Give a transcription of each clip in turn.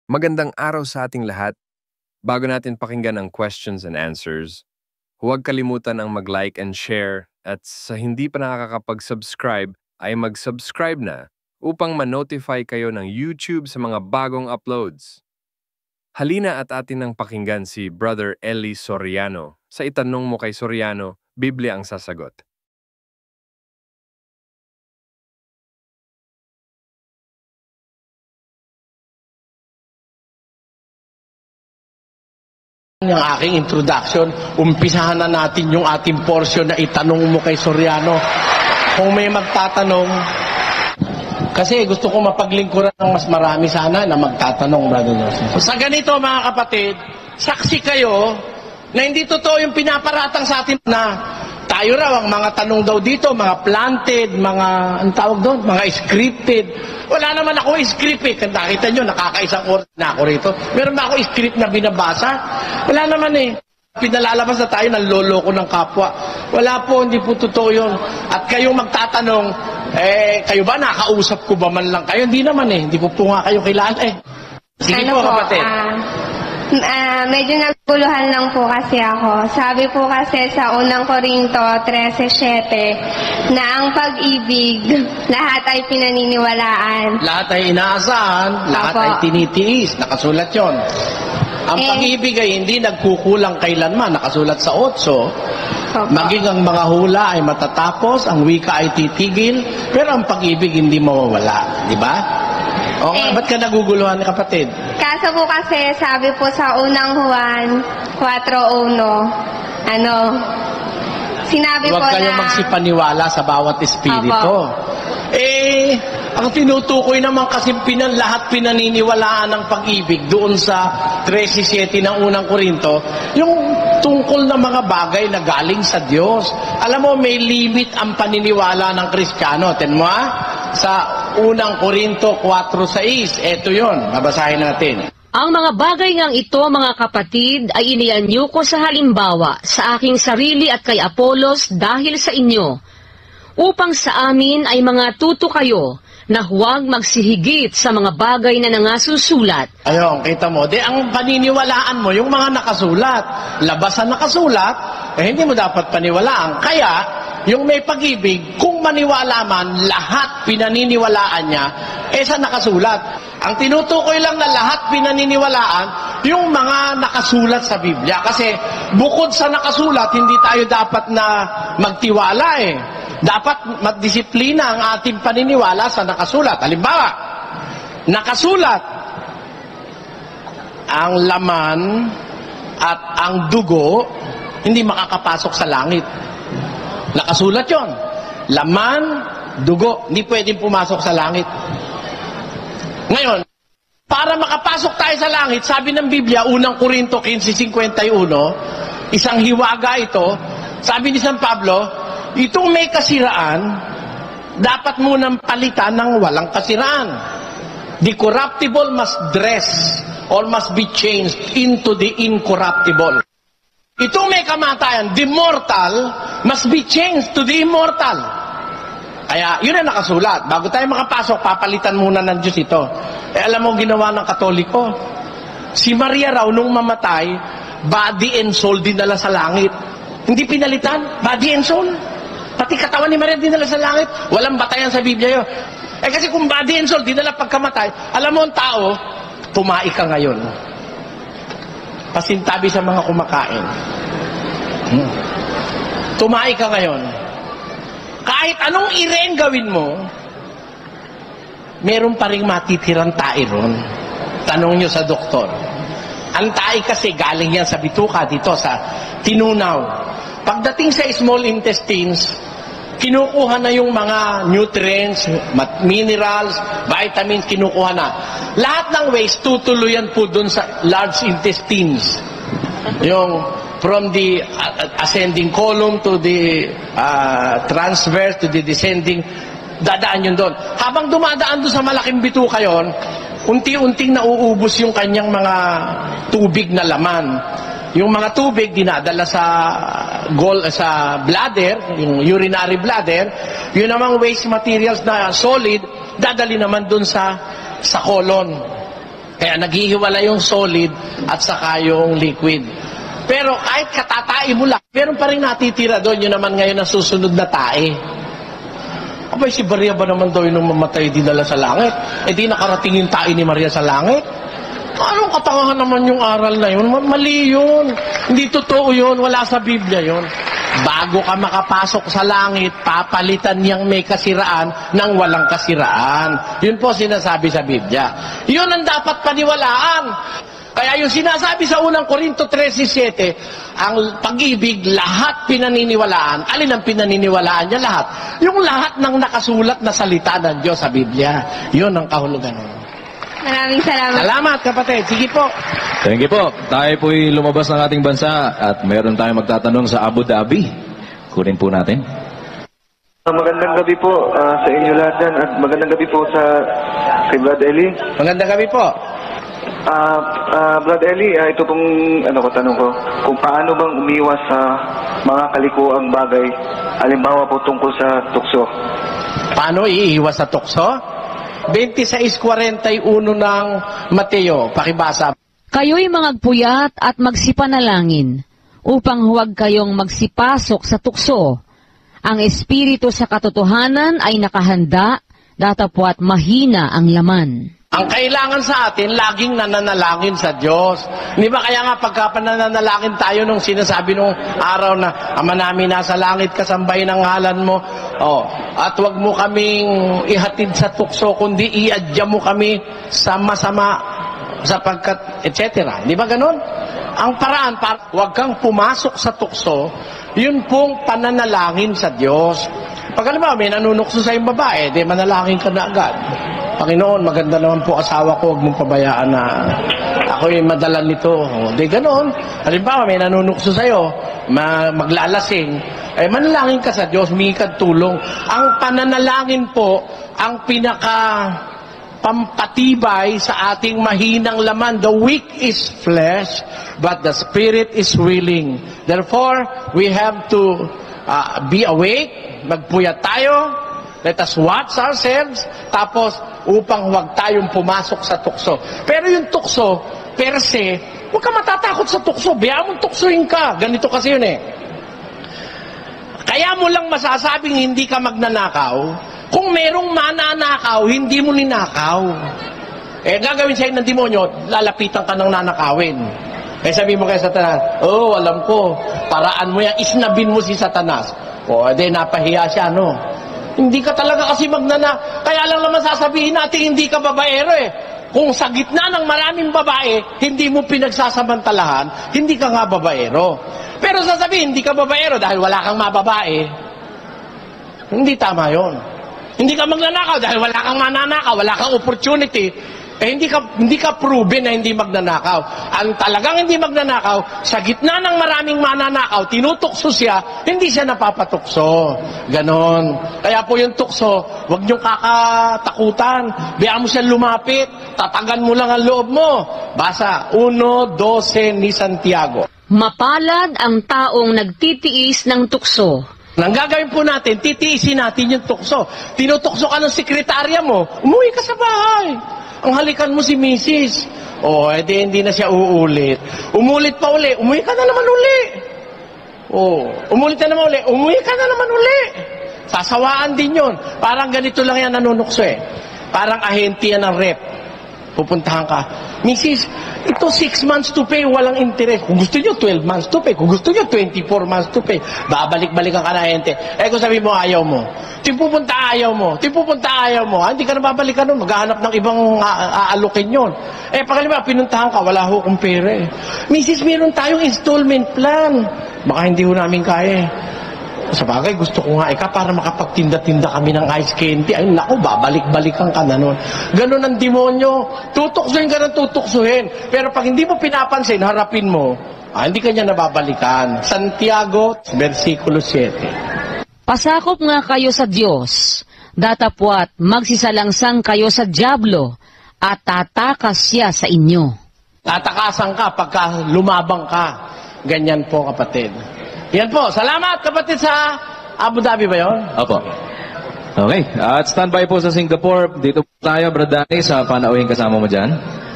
Magandang araw sa ating lahat. Bago natin pakinggan ang questions and answers, huwag kalimutan ang mag-like and share at sa hindi pa nakakapag-subscribe ay mag-subscribe na upang ma-notify kayo ng YouTube sa mga bagong uploads. Halina at atin ang pakinggan si Brother Eli Soriano. Sa itanong mo kay Soriano, Biblia ang sasagot. Yung aking introduction, umpisahan na natin yung ating portion na itanong mo kay Soriano. Kung may magtatanong, kasi gusto ko mapaglingkuran ng mas marami sana na magtatanong, Brother Joseph. Sa ganito mga kapatid, saksi kayo na hindi totoo yung pinaparatang sa atin na tayo raw ang mga tanong daw dito, mga planted, mga, ang tawag doon, mga scripted. Wala naman ako script eh. Nakita nyo, nakakaisang oras na ako rito. Meron ba ako script na binabasa? Wala naman eh. Pinalalabas na tayo ng loloko ng kapwa. Wala po, hindi po totoo yun. At kayong magtatanong, kayo ba, nakausap ko ba man lang kayo? Hindi naman eh. Hindi po nga kayo kilala eh. Sige po, kapatid. Medyo naguluhan lang po kasi ako. Sabi po kasi sa unang Korinto 13:7 na ang pag-ibig, lahat ay pinaniniwalaan. Lahat ay inaasahan, lahat ay tinitiis. Nakasulat yon. Ang pag-ibig ay hindi nagkukulang kailanman. Nakasulat sa 8. Maging ang mga hula ay matatapos, ang wika ay titigil, pero ang pag-ibig hindi mawawala. Di ba? O nga, ba't ka naguguluhan, kapatid? Kaso po kasi, sabi po sa unang Juan 4:1, sinabi po na... Huwag kayong magsipaniwala sa bawat espiritu. Ang tinutukoy naman kasi lahat pinaniniwalaan ng pag-ibig doon sa 13:7 ng unang Korinto, yung tungkol na mga bagay na galing sa Diyos. Alam mo, may limit ang paniniwala ng Kristiyano. Ten mo sa unang Korinto 4:6. Ito yun. Babasahin natin. Ang mga bagay ngang ito, mga kapatid, ay inianyo ko sa halimbawa sa aking sarili at kay Apolos dahil sa inyo, upang sa amin ay mga tuto kayo na huwag magsihigit sa mga bagay na nangasusulat. Ayun, kita mo. Ang paniniwalaan mo, yung mga nakasulat. Labasan nakasulat, hindi mo dapat paniwalaan. Kaya, yung may pag-ibig, kung maniwala man, lahat pinaniniwalaan niya, sa nakasulat. Ang tinutukoy lang na lahat pinaniniwalaan, yung mga nakasulat sa Biblia. Kasi bukod sa nakasulat, hindi tayo dapat na magtiwala Dapat magdisiplina ang ating paniniwala sa nakasulat. Halimbawa, nakasulat ang laman at ang dugo hindi makakapasok sa langit. Nakasulat yon. Laman, dugo, hindi pwedeng pumasok sa langit. Ngayon, para makapasok tayo sa langit, sabi ng Biblia, unang Korinto 15:51, isang hiwaga ito, sabi ni San Pablo, itong may kasiraan, dapat munang palitan ng walang kasiraan. The corruptible must dress or must be changed into the incorruptible. Itong may kamatayan, the mortal, must be changed to the immortal. Kaya, yun ang nakasulat. Bago tayo makapasok, papalitan muna ng Diyos ito. Alam mo, ginawa ng Katoliko. Si Maria raw, nung mamatay, body and soul dinala sa langit. Hindi pinalitan, body and soul. Pati katawan ni Maria dinala sa langit. Walang batayan sa Biblia yun. Kasi kung body and soul dinala pagkamatay, alam mo ang tao, tumae ka ngayon. Pasintabi sa mga kumakain. Tumae ka ngayon. Kahit anong ireng gawin mo, meron pa rin matitirang tae ron. Tanong nyo sa doktor. Ang tae kasi galing yan sa bituka dito sa tinunaw. Pagdating sa small intestines, kinukuha na yung mga nutrients, minerals, vitamins, kinukuha na. Lahat ng waste, tutuluyan po dun sa large intestines. Yung from the ascending column to the transverse to the descending, dadaan yun doon. Habang dumadaan doon sa malaking bituka yon, unti-unting nauubos yung kanyang mga tubig na laman. Yung mga tubig dinadala sa bladder, yung urinary bladder, yun namang waste materials na solid, dadali naman dun sa colon. Kaya naghihiwala yung solid at saka yung liquid. Pero kahit katatai mo lang, meron pa rin natitira doon. Yun naman ngayon ang susunod na tae. Abay, si Maria ba naman daw yung mamatay dinala sa langit? Eh di nakarating yung tae ni Maria sa langit? Anong katangahan naman yung aral na yun? Mali yun. Hindi totoo yun. Wala sa Biblia yun. Bago ka makapasok sa langit, papalitan niyang may kasiraan ng walang kasiraan. Yun po sinasabi sa Biblia. Yun ang dapat paniwalaan. Kaya yung sinasabi sa unang Korinto 13:7, ang pag-ibig, lahat pinaniniwalaan. Alin ang pinaniniwalaan niya? Lahat. Yung lahat ng nakasulat na salita ng Diyos sa Biblia. Yun ang kahulugan nun. Maraming salamat. Salamat, kapatid. Sige po. Thank you po. Tayo po'y lumabas ng ating bansa at mayroon tayong magtatanong sa Abu Dhabi. Kunin po natin. Magandang gabi po sa inyo lahat dyan at magandang gabi po sa kay Brad Eli. Magandang gabi po. Brad Eli, ito pong tanong ko. Kung paano bang umiwas sa mga kalikuang bagay, halimbawa po tungkol sa tukso. Paano iiwas sa tukso? 26:41 ng Mateo, pakibasa. Kayo'y magpuyat at magsipanalangin, upang huwag kayong magsipasok sa tukso. Ang espiritu sa katotohanan ay nakahanda, datapwat mahina ang laman. Ang kailangan sa atin, laging nananalangin sa Diyos. Di ba kaya nga pagka pananalangin tayo nung sinasabi nung araw na, Ama namin nasa langit, kasambahin ang ngalan mo. At wag mo kaming ihatid sa tukso, kundi iadya mo kami sa masama sapagkat, etc. Di ba ganun? Ang paraan, wag kang pumasok sa tukso, yun pong pananalangin sa Diyos. Pag alam mo, may nanunukso sa yung babae, di manalangin ka na agad. Panginoon, maganda naman po asawa ko, huwag mong pabayaan na ako'y madalan nito. Di ganoon. Halimbawa, may nanunukso sa'yo, maglalasing, manalangin ka sa Diyos, humingi ka tulong. Ang pananalangin po, ang pampatibay sa ating mahinang laman. The weak is flesh, but the spirit is willing. Therefore, we have to be awake, magpuyat tayo, let us watch ourselves, tapos upang huwag tayong pumasok sa tukso. Pero yung tukso, per se, huwag ka matatakot sa tukso. Biyaan mong tuksohin ka. Ganito kasi yun eh. Kaya mo lang masasabing hindi ka magnanakaw, kung merong mananakaw, hindi mo ninakaw. Gagawin sa'yo ng demonyo, lalapitan ka ng nanakawin. Sabi mo kay Satanas, alam ko, paraan mo yan, isnabin mo si Satanas. Napahiya siya, no? Hindi ka talaga kasi kaya lang naman sasabihin natin, hindi ka babaero eh. Kung sa gitna ng maraming babae, hindi mo pinagsasamantalahan, hindi ka nga babaero. Pero sasabihin, hindi ka babaero dahil wala kang mababae. Hindi tama yon. Hindi ka magnanakaw dahil wala kang mananakaw, wala kang opportunity. Hindi ka proven na hindi magnanakaw. Ang talagang hindi magnanakaw, sa gitna ng maraming mananakaw, tinutukso siya, hindi siya napapatukso. Ganon. Kaya po yung tukso, huwag niyong kakatakutan. Biyaan mo siya lumapit, tatagan mo lang ang loob mo. Basa, 1:12 ni Santiago. Mapalad ang taong nagtitiis ng tukso. Nang gagawin po natin, titiisin natin yung tukso. Tinutukso ka ng sekretarya mo, umuwi ka sa bahay. Ang halikan mo si Mrs. Hindi na siya uulit. Umulit pa uli, umuwi ka na naman uli. Umulit na naman uli, umuwi ka na naman uli. Sasawaan din yun. Parang ganito lang yan nanunukso eh. Parang ahente yan ng rep. Pupuntahan ka, Mrs., ito 6 months to pay, walang interest. Kung gusto nyo, 12 months to pay. Kung gusto nyo, 24 months to pay. Babalik-balikan ka na ahente. Kung sabi mo, ayaw mo. Tipupunta ayaw mo. Hindi ka na babalikan nun. Maghahanap ng ibang aalukin yun. Pagkalima, pinuntahan ka, wala ho kong pera eh. Mrs., meron tayong installment plan. Baka hindi ho namin kaya eh. Sa bagay, gusto ko nga para makapagtinda-tinda kami ng ice candy. Ay, naku, babalik-balikan ka na nun. Ganun ang demonyo. Tutuksuhin ka ng tutuksuhin. Pero pag hindi mo pinapansin, harapin mo, hindi ka niya nababalikan. Santiago, versikulo 7. Pasakop nga kayo sa Diyos, datapwat magsisalangsang kayo sa dyablo, at tatakas siya sa inyo. Tatakasan ka pagka lumabang ka. Ganyan po, kapatid. Yan po. Salamat, kapatid, sa Abu Dhabi ba yun? Opo. Okay. At standby po sa Singapore. Dito po tayo, Brad Danny, sa panauhin kasama mo dyan.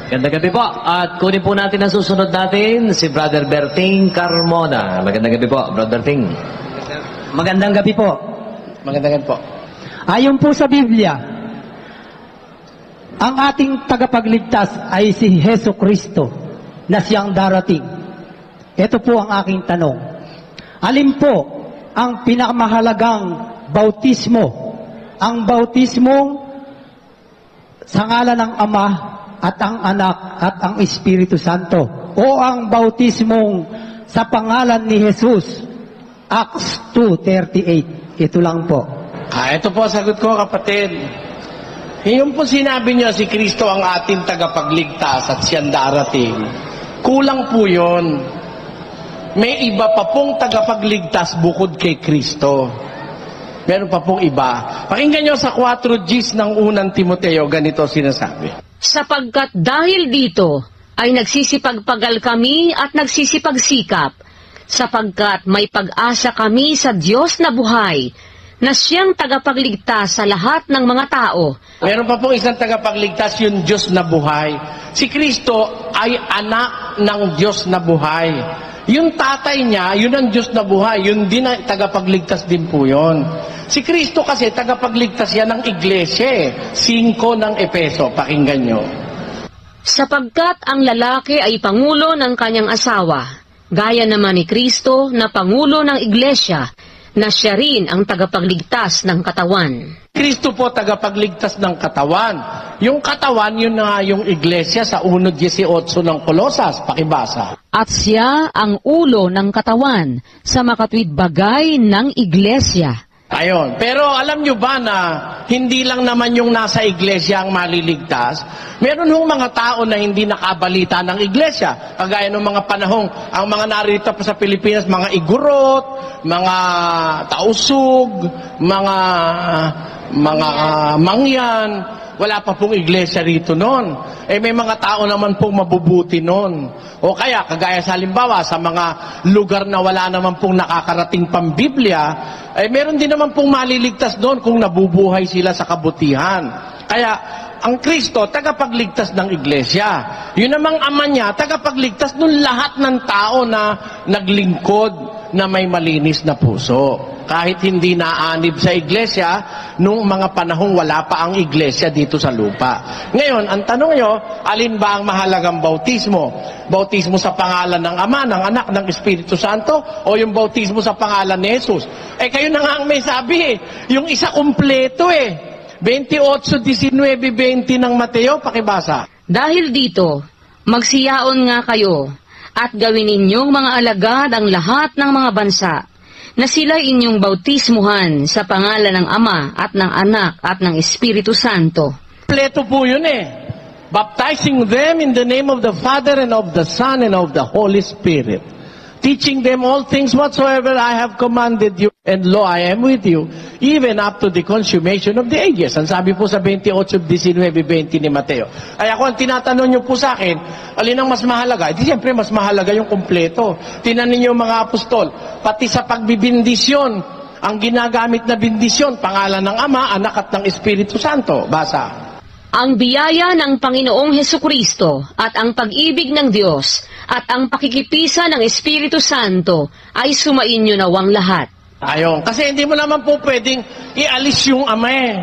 Magandang gabi po. At kunin po natin ang susunod natin, si Brother Berting Carmona. Magandang gabi po, Brother Berting. Magandang gabi po. Magandang gabi po. Ayon po sa Biblia, ang ating tagapagligtas ay si Hesu Kristo na siyang darating. Ito po ang aking tanong. Alin po ang pinakamahalagang bautismo? Ang bautismo sa ngalan ng Ama at ang Anak at ang Espiritu Santo, o ang bautismong sa pangalan ni Jesus? Acts 2:38. Ito lang po. Ito po sagot ko, kapatid. Yung po sinabi niyo, si Kristo ang ating tagapagligtas at siyang darating. Kulang po yun. May iba pa pong tagapagligtas bukod kay Kristo. Meron pa pong iba. Pakinggan niyo sa 4 Gs ng unang Timoteo, ganito sinasabi. Sapagkat dahil dito ay nagsisipagpagal kami at nagsisipagsikap, sapagkat may pag-asa kami sa Diyos na buhay, na siyang tagapagligtas sa lahat ng mga tao. Meron pa pong isang tagapagligtas, yung Diyos na buhay. Si Kristo ay anak ng Diyos na buhay. Yung tatay niya, yun ang Diyos na buhay. Yun din ay tagapagligtas din po yun. Si Kristo kasi tagapagligtas yan ng iglesia. 5 ng Epeso. Pakinggan nyo. Sapagkat ang lalaki ay pangulo ng kanyang asawa, gaya naman ni Kristo na pangulo ng iglesia, na siya rin ang tagapagligtas ng katawan. Kristo po tagapagligtas ng katawan. Yung katawan, yun na yung iglesia sa 1:18 ng Kolosas. Pakibasa. At siya ang ulo ng katawan sa makatwid bagay ng iglesia. Ayon. Pero alam nyo ba na hindi lang naman yung nasa iglesia ang maliligtas? Meron hong mga tao na hindi nakabalita ng iglesia. Kagaya ng mga panahong, ang mga narito pa sa Pilipinas, mga igurot, mga tausug, mga mangyan. Wala pa pong iglesia rito noon. May mga tao naman pong mabubuti noon. O kaya, kagaya sa halimbawa, sa mga lugar na wala naman pong nakakarating pang Biblia, meron din naman pong maliligtas doon kung nabubuhay sila sa kabutihan. Kaya, ang Kristo, tagapagligtas ng iglesia. Yun namang Ama niya, tagapagligtas ng lahat ng tao na naglingkod na may malinis na puso. Kahit hindi naanib sa iglesia, nung mga panahong wala pa ang iglesia dito sa lupa. Ngayon, ang tanong nyo, alin ba ang mahalagang bautismo? Bautismo sa pangalan ng Ama, ng Anak, ng Espiritu Santo, o yung bautismo sa pangalan ni Jesus? Kayo na nga ang may sabi yung isa kumpleto 28, 19, 20 ng Mateo, pakibasa. Dahil dito, magsiyaon nga kayo, at gawin ninyong mga alagad ang lahat ng mga bansa, na sila inyong bautismuhan sa pangalan ng Ama at ng Anak at ng Espiritu Santo. Kompleto po yun Baptizing them in the name of the Father and of the Son and of the Holy Spirit. Teaching them all things whatsoever I have commanded you. And lo, I am with you, even up to the consummation of the ages. Ang sabi po sa 28, 19, 20 ni Mateo. Ay ako, ang tinatanong nyo po sa akin, alin ang mas mahalaga? Siyempre, mas mahalaga yung kumpleto. Tinan ninyo mga apostol, pati sa pagbibindisyon, ang ginagamit na bindisyon, pangalan ng Ama, Anak at ng Espiritu Santo. Basa. Ang biyaya ng Panginoong Hesukristo at ang pag-ibig ng Diyos at ang pakikipisa ng Espiritu Santo ay sumainyo nawang lahat. Ayon. Kasi hindi mo naman po pwedeng ialis yung Ama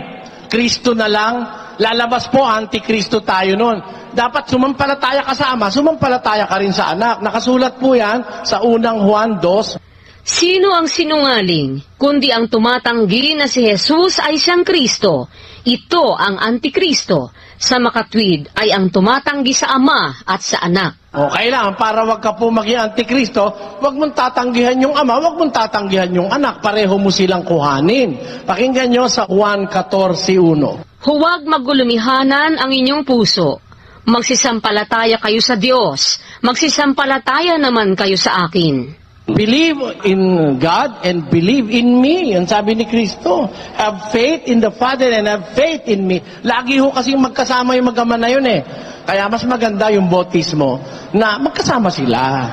Kristo na lang. Lalabas po, antikristo tayo nun. Dapat sumampalataya ka sa Ama, sumampalataya ka rin sa Anak. Nakasulat po yan sa unang Juan 2. Sino ang sinungaling, kundi ang tumatanggi na si Jesus ay siyang Kristo? Ito ang Antikristo. Sa makatwid ay ang tumatanggi sa Ama at sa Anak. Okay lang, para wag ka po maging Antikristo, wag mong tatanggihan yung Ama, wag mong tatanggihan yung Anak. Pareho mo silang kuhanin. Pakinggan nyo sa Juan 14:1. Huwag magulumihanan ang inyong puso. Magsisampalataya kayo sa Diyos. Magsisampalataya naman kayo sa akin. Believe in God and believe in me. Yan sabi ni Kristo. Have faith in the Father and have faith in me. Lagi ho kasing magkasama yung mag-ama na yun Kaya mas maganda yung bautismo na magkasama sila.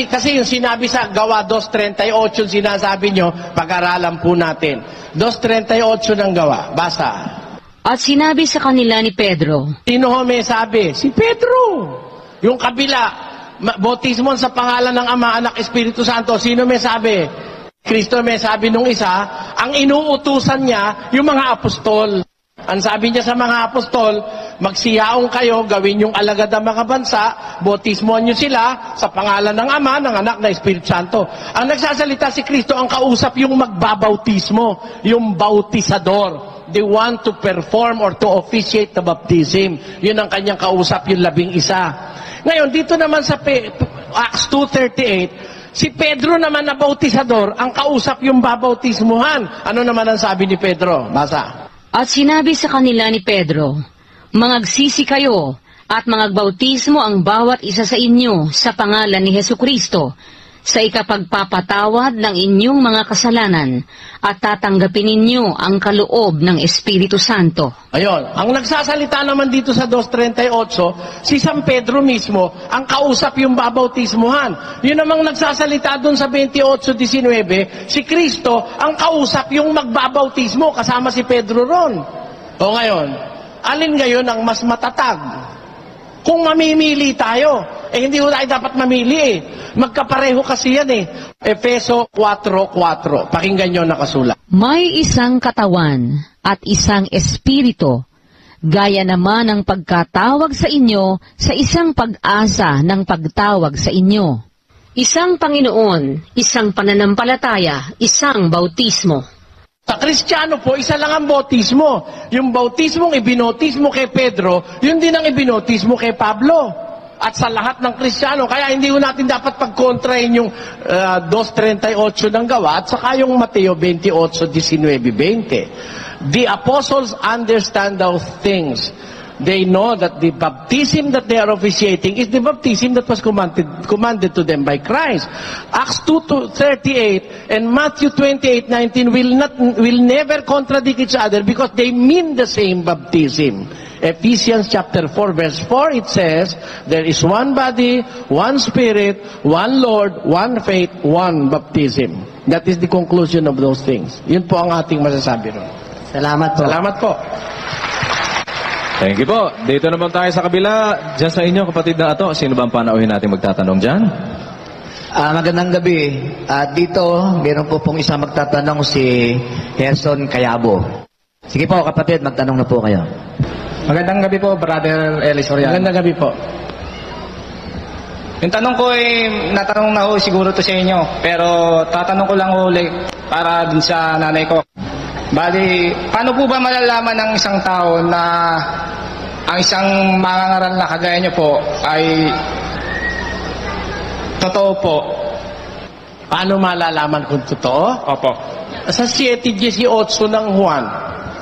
Kasi yung sinabi sa Gawa 2:38, yung sinasabi nyo, pag-aralan po natin. 2:38 ng Gawa. Basa. At sinabi sa kanila ni Pedro, Sino ho may sabi? Si Pedro. Yung kabila, bautismo sa pangalan ng Ama, Anak, Espiritu Santo. Sino may sabi? Kristo may sabi nung isa, ang inuutusan niya, yung mga apostol. Ang sabi niya sa mga apostol, magsiyaong kayo, gawin yung alagad ng mga bansa, bautismoan niyo sila sa pangalan ng Ama, ng Anak, ng Espiritu Santo. Ang nagsasalita si Kristo, ang kausap yung magbabautismo, yung bautisador. They want to perform or to officiate the baptism. Yun ang kanyang kausap, yung 11. Ngayon, dito naman sa Acts 2:38, si Pedro naman na bautisador, ang kausap yung babautismuhan. Ano naman ang sabi ni Pedro? Basa. At sinabi sa kanila ni Pedro, Mangagsisi kayo at mangagbautismo ang bawat isa sa inyo sa pangalan ni Hesukristo sa ikapagpapatawad ng inyong mga kasalanan at tatanggapin ninyo ang kaloob ng Espiritu Santo. Ayun, ang nagsasalita naman dito sa 2:38, si San Pedro mismo, ang kausap yung babautismuhan. Yun namang nagsasalita doon sa 28:19, si Kristo, ang kausap yung magbabautismo, kasama si Pedro ron. O ngayon, alin ngayon ang mas matatag? Kung mamimili tayo, hindi ko tayo dapat mamili eh. Magkapareho kasi yan eh. Efeso 4:4. Pakinggan nyo nakasulat. May isang katawan at isang espiritu, gaya naman ang pagkatawag sa inyo sa isang pag-asa ng pagtawag sa inyo. Isang Panginoon, isang pananampalataya, isang bautismo. Sa Kristiyano po, isa lang ang bautismo. Yung bautismong ibinotismo kay Pedro, yun din ang ibinotismo kay Pablo. At sa lahat ng Kristiyano, kaya hindi ko natin dapat pagkontrahin yung 2:38 ng Gawa at saka yung Mateo 28:19-20. The apostles understand those things. They know that the baptism that they are officiating is the baptism that was commanded to them by Christ. Acts 2:38 and Matthew 28:19 will never contradict each other because they mean the same baptism. Ephesians chapter 4 verse 4, it says, there is one body, one spirit, one Lord, one faith, one baptism. That is the conclusion of those things. Yun po ang ating masasabi ron. Salamat po. Salamat po. Thank you po. Dito naman tayo sa kabila. Diyan sa inyo, kapatid na ato. Sino ba ang panauhin natin magtatanong dyan? Magandang gabi. Dito, meron po pong isang magtatanong si Gerson Cayabo. Sige po, kapatid, magtanong na po kayo. Magandang gabi po, Brother Eli Soriano. Magandang gabi po. Yung tanong ko natanong na ho siguro to sa inyo. Pero tatanong ko lang ulit para dun sa nanay ko. Bali, paano po ba malalaman ng isang tao na ang isang mangangaral na kagaya nyo po ay totoo po? Paano malalaman kung totoo? Opo. Sa 7:18 ng Juan.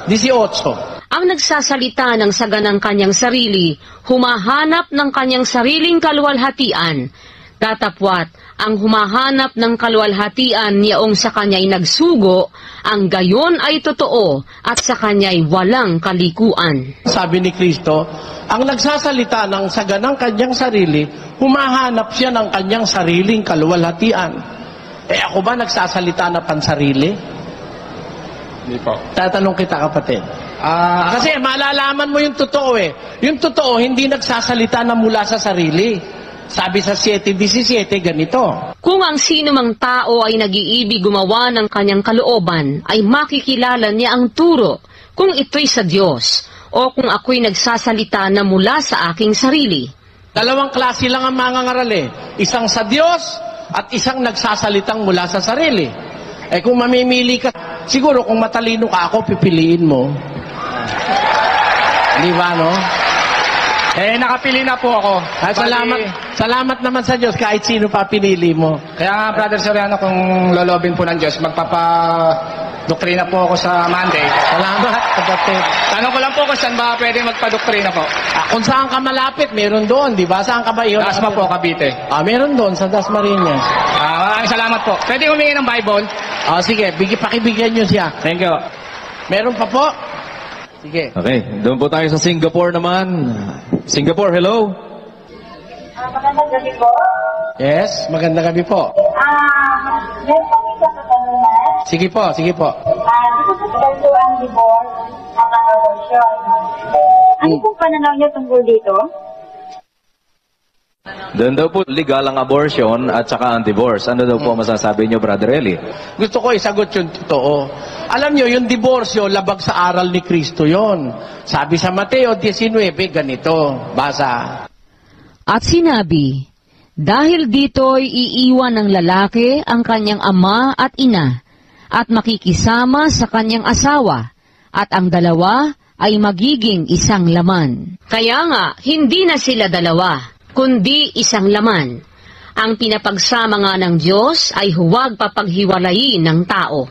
18. Ang nagsasalita ng saga ng kanyang sarili, humahanap ng kanyang sariling kaluwalhatian. Datapwat, ang humahanap ng kaluwalhatian yaong sa kanya'y nagsugo, ang gayon ay totoo at sa kanya'y walang kalikuan. Sabi ni Kristo, ang nagsasalita ng saga ng kanyang sarili, humahanap siya ng kanyang sariling kaluwalhatian. Ako ba nagsasalita na pansarili? Hindi po. Tatanong kita, kapatid. Kasi malalaman mo yung totoo eh. Yung totoo, hindi nagsasalita na mula sa sarili. Sabi sa 7:17, ganito. Kung ang sino mang tao ay nag-iibig gumawa ng kanyang kalooban, ay makikilala niya ang turo kung ito'y sa Diyos o kung ako'y nagsasalita na mula sa aking sarili. Dalawang klase lang ang mangangaral eh. Isang sa Diyos at isang nagsasalitang mula sa sarili. Eh kung mamimili ka, siguro kung matalino ka ako, pipiliin mo. Di ba, no? Nakapili na po ako. Salamat naman sa Diyos kahit sino pa pinili mo. Kaya nga, Brother Soriano, kung lolobin po ng Diyos, magpapadoktrina po ako sa Monday. Salamat, kapatid. Tanong ko lang po kung saan ba pwede magpadoktrina po. Kung saan ka malapit, meron doon, di ba? Saan ka ba iyon? Dasma po, Cavite. Meron doon, sa Dasmariñas. Maraming salamat po. Pwede humingi ng Bible? Sige, pakibigyan nyo siya. Thank you. Meron pa po? Sige. Okay, doon po tayo sa Singapore naman. Singapore, hello? Magandang gabi po. Yes, magandang gabi po. Meron sa katanungan. Sige po, sige po. Dito sa ganito ang divorce at ang abortion. Ano pong pananaw niyo tungkol dito? Doon daw po legal ang abortion at saka ang divorce. Ano daw po masasabi niyo, Brother Eli? Gusto ko isagot yung totoo. Alam nyo, yung diborsyo, labag sa aral ni Kristo yon. Sabi sa Mateo 19, ganito, basa. At sinabi, dahil dito'y iiwan ng lalaki ang kanyang ama at ina, at makikisama sa kanyang asawa, at ang dalawa ay magiging isang laman. Kaya nga, hindi na sila dalawa, kundi isang laman. Ang pinapagsama nga ng Diyos ay huwag papaghiwalayin ng tao.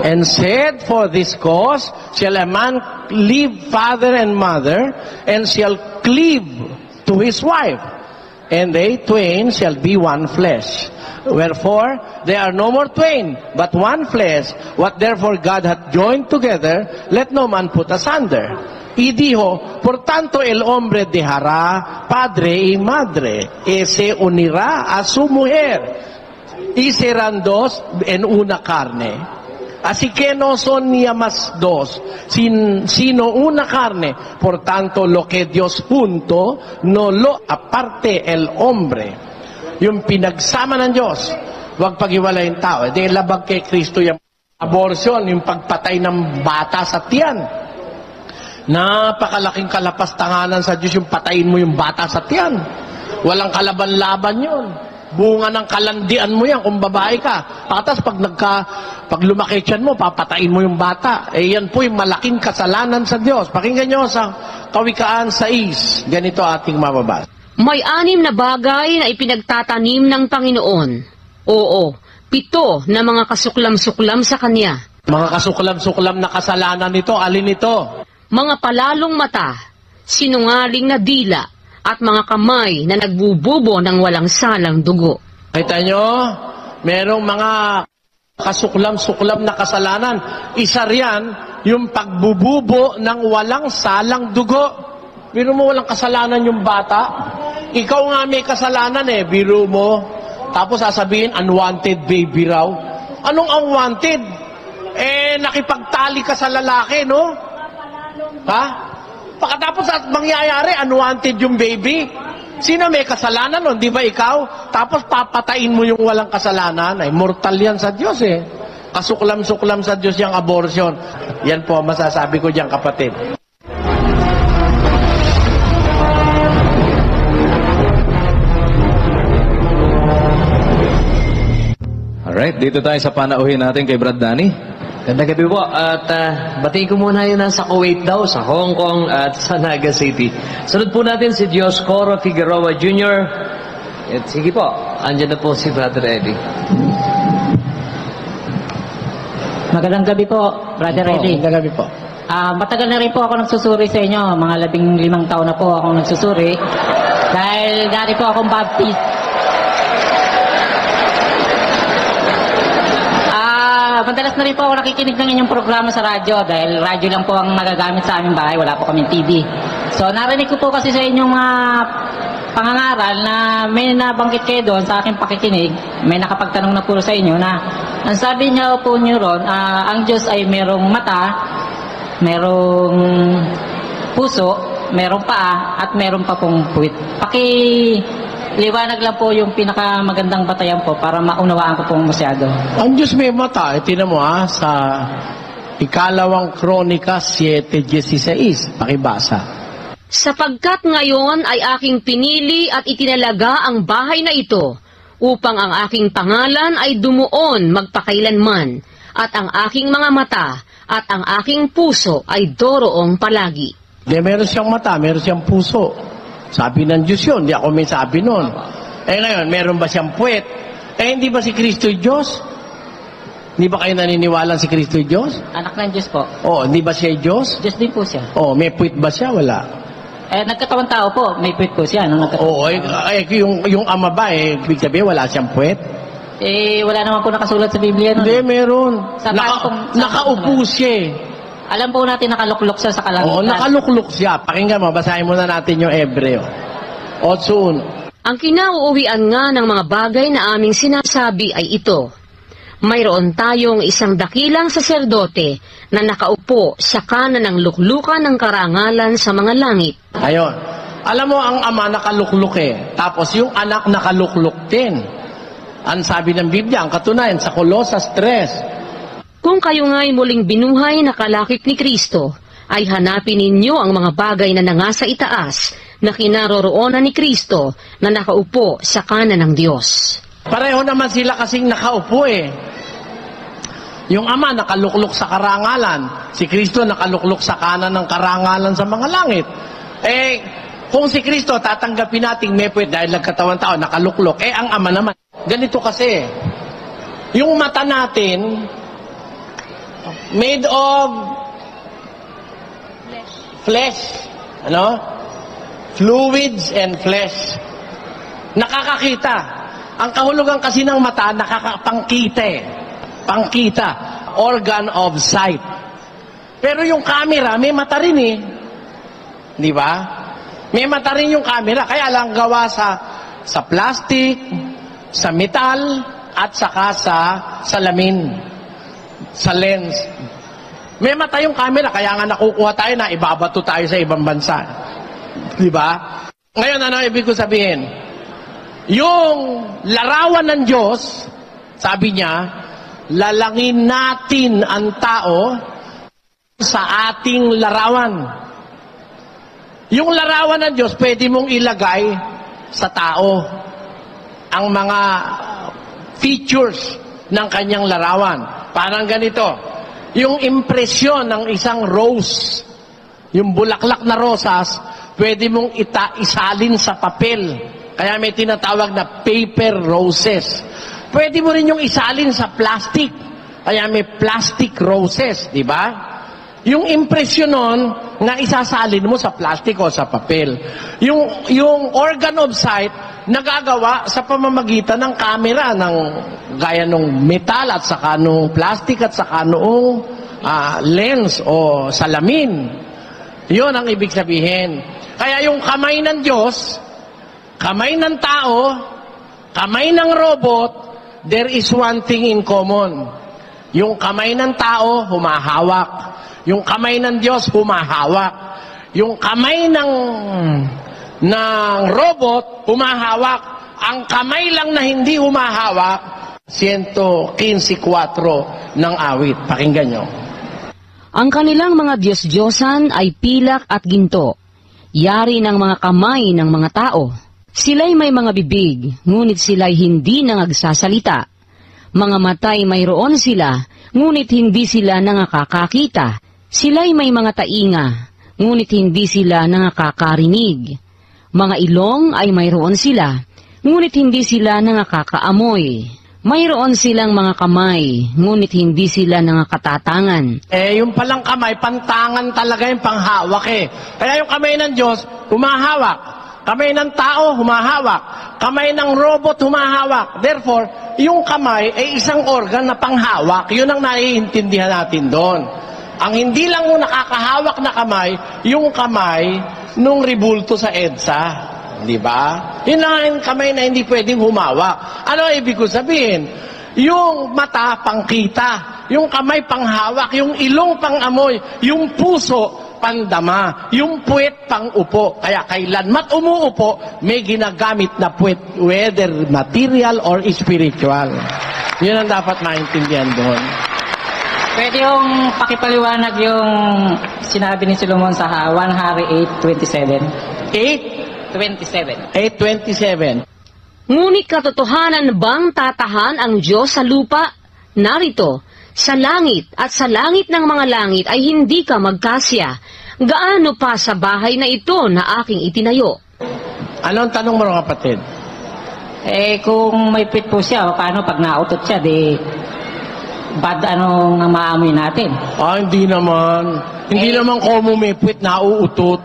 And said, for this cause shall a man leave father and mother, and shall cleave to his wife, and they twain shall be one flesh. Wherefore, they are no more twain, but one flesh. What therefore God hath joined together, let no man put asunder. Y dijo, por tanto el hombre dejará padre y madre, y se unirá a su mujer, y serán dos en una carne. Así que no son ni más dos, sino una carne. Por tanto, lo que Dios junto, no lo aparte el hombre. Yung pinagsama ng Diyos, huwag pag-iwalay yung tao. Hindi labag kay Kristo yung abortion, yung pagpatay ng bata sa tiyan. Napakalaking kalapastanganan sa Diyos yung patayin mo yung bata sa tiyan. Walang kalaban-laban yun. Bunga ng kalandian mo yan kung babae ka. Patas pag lumaki tiyan mo, papatayin mo yung bata. Eh yan po yung malaking kasalanan sa Diyos. Pakinggan nyo sa Kawikaan 6. Ganito ating mababasa. May 6 na bagay na ipinagtatanim ng Panginoon. Oo, 7 na mga kasuklam-suklam sa Kanya. Mga kasuklam-suklam na kasalanan nito, alin ito? Mga palalong mata, sinungaling na dila, at mga kamay na nagbububo ng walang salang dugo. Kita nyo, merong mga kasuklam-suklam na kasalanan. Isa riyan, yung pagbububo ng walang salang dugo. Biro mo walang kasalanan yung bata. Ikaw nga may kasalanan eh, biro mo. Tapos sasabihin, unwanted baby raw. Anong unwanted? Eh, nakipagtali ka sa lalaki, no? Ha? Pagkatapos at mangyayari, unwanted yung baby. Sino may kasalanan nun? Di ba ikaw? Tapos papatayin mo yung walang kasalanan. Ay, mortal yan sa Diyos eh. Kasuklam-suklam sa Diyos yung abortion. Yan po masasabi ko diyan, kapatid. Alright, dito tayo sa panauhin natin kay Brad Danny. Ganda gabi po. At batiin ko muna yun sa Kuwait daw, sa Hong Kong at sa Naga City. Sunod po natin si Dioscoro Figueroa Jr. At sige po, andyan na po si Brother Eddie. Magandang gabi po, Brother Eddie. Magandang gabi po. Matagal na rin po ako nagsusuri sa inyo. Mga 15 taon na po ako nagsusuri. Dahil dati po akong Baptist. Madalas na rin po ako nakikinig ng inyong programa sa radyo dahil radyo lang po ang nagagamit sa aming bahay, wala po kaming TV. So narinig ko po kasi sa inyong mga pangangaral na may nabanggit kayo doon sa aking pakikinig, may nakapagtanong na po sa inyo na ang sabi niya po niyo ron, ang Diyos ay merong mata, merong puso, merong paa, at meron pa pong puwit. Liwanag lang po yung pinakamagandang batayan po para maunawaan ko po masyado. Ang Diyos may mata. Tingnan mo sa Ikalawang Kronika 7:16. Pakibasa. Sapagkat ngayon ay aking pinili at itinalaga ang bahay na ito upang ang aking pangalan ay dumuon magpakailanman at ang aking mga mata at ang aking puso ay doroong palagi. Meron siyang mata, meron siyang puso. Sabi ng Diyos yun, hindi ako may sabi nun. Eh ngayon, meron ba siyang puwet? Eh hindi ba si Kristo Diyos? Hindi ba kayo naniniwala si Kristo Diyos? Anak ng Diyos po. Oo, hindi ba siya Diyos? Diyos din po siya. Oo, may puwet ba siya? Wala. Nagkatawang tao po, may puwet po siya. Oo, yung ama ba, ibig sabihin wala siyang puwet? Wala naman po nakasulat sa Biblia nun. Hindi, meron. Nakaupo siya eh. Alam po natin nakaluklok siya sa kalangitan. Oo, nakaluklok siya. Pakinggan mo, basahin muna natin yung Hebreo. 8:1. Ang kinauuwian nga ng mga bagay na aming sinasabi ay ito. Mayroon tayong isang dakilang saserdote na nakaupo sa kanan ng luklukan ng karangalan sa mga langit. Ayon. Alam mo, ang ama nakalukluk eh. Tapos yung anak nakalukluk din. Ang sabi ng Biblia, ang katunayan sa Colosas 3. Kung kayo nga'y muling binuhay na kalakip ni Kristo, ay hanapin ninyo ang mga bagay na nangasa itaas na kinaroroonan ni Kristo na nakaupo sa kanan ng Diyos. Pareho naman sila kasing nakaupo eh. Yung ama nakalukluk sa karangalan, si Kristo nakalukluk sa kanan ng karangalan sa mga langit. Eh, kung si Kristo tatanggapin nating may puwet dahil nagkatawan tao, nakalukluk, eh ang ama naman. Ganito kasi, yung mata natin, made of flesh, ano? Fluids and flesh. Nakakakita. Ang kahulugan kasi ng mata, nakakapangkita eh. Pangkita. Organ of sight. Pero yung camera, may mata rin eh. Di ba? May mata rin yung camera. Kaya lang gawa sa plastic, sa metal, at saka sa salamin. Sa lens. May mata yung camera, kaya nga nakukuha tayo na ibabato tayo sa ibang bansa. Di ba? Ngayon, ano ibig ko sabihin? Yung larawan ng Diyos, sabi niya, lalangin natin ang tao sa ating larawan. Yung larawan ng Diyos, pwede mong ilagay sa tao ang mga features ng kanyang larawan. Parang ganito. Yung impresyon ng isang rose, yung bulaklak na rosas, pwede mong isalin sa papel. Kaya may tinatawag na paper roses. Pwede mo rin yung isalin sa plastic. Kaya may plastic roses, di ba? Yung impresyon nun, na isasalin mo sa plastic o sa papel. Yung organ of sight, nagagawa sa pamamagitan ng camera, ng gaya ng metal at saka nung plastic at saka nung lens o salamin. Yun ang ibig sabihin. Kaya yung kamay ng Diyos, kamay ng tao, kamay ng robot, there is one thing in common. Yung kamay ng tao, humahawak. Yung kamay ng Diyos, humahawak. Yung kamay ng robot, humahawak. Ang kamay lang na hindi humahawak, 115:4 ng awit. Pakinggan nyo. Ang kanilang mga Diyos-Diyosan ay pilak at ginto, yari ng mga kamay ng mga tao. Sila'y may mga bibig, ngunit sila'y hindi nangagsasalita. Mga matay mayroon sila, ngunit hindi sila nangakakakita. Sila'y may mga tainga, ngunit hindi sila nangakakarinig. Mga ilong ay mayroon sila, ngunit hindi sila nangakakaamoy. Mayroon silang mga kamay, ngunit hindi sila nangakatatangan. Yung palang kamay, pantangan talaga yung panghawak eh. Kaya yung kamay ng Diyos, humahawak. Kamay ng tao, humahawak. Kamay ng robot, humahawak. Therefore, yung kamay ay isang organ na panghawak. Yun ang naiintindihan natin doon. Ang hindi lang yung nakakahawak na kamay, yung kamay nung ribulto sa EDSA. Di ba? Yun lang ang kamay na hindi pwedeng humawak. Ano ibig ko sabihin? Yung mata, pangkita. Yung kamay, panghawak. Yung ilong, pangamoy. Yung puso, pandama. Yung puwet, pangupo. Kaya kailanmat umuupo, may ginagamit na puwet, whether material or spiritual. Yun ang dapat maintindihan doon. Pwede yung pakipaliwanag yung sinabi ni Solomon sa 1 Hari 8:27. 8:27. Ngunit katotohanan bang tatahan ang Diyos sa lupa? Narito, sa langit at sa langit ng mga langit ay hindi ka magkasya. Gaano pa sa bahay na ito na aking itinayo? Anong tanong mo, kapatid? Kung may pit po siya, paano pag nautot siya, bad anong maamoy natin? Hindi naman. Hindi naman kung may puwit, nauutot.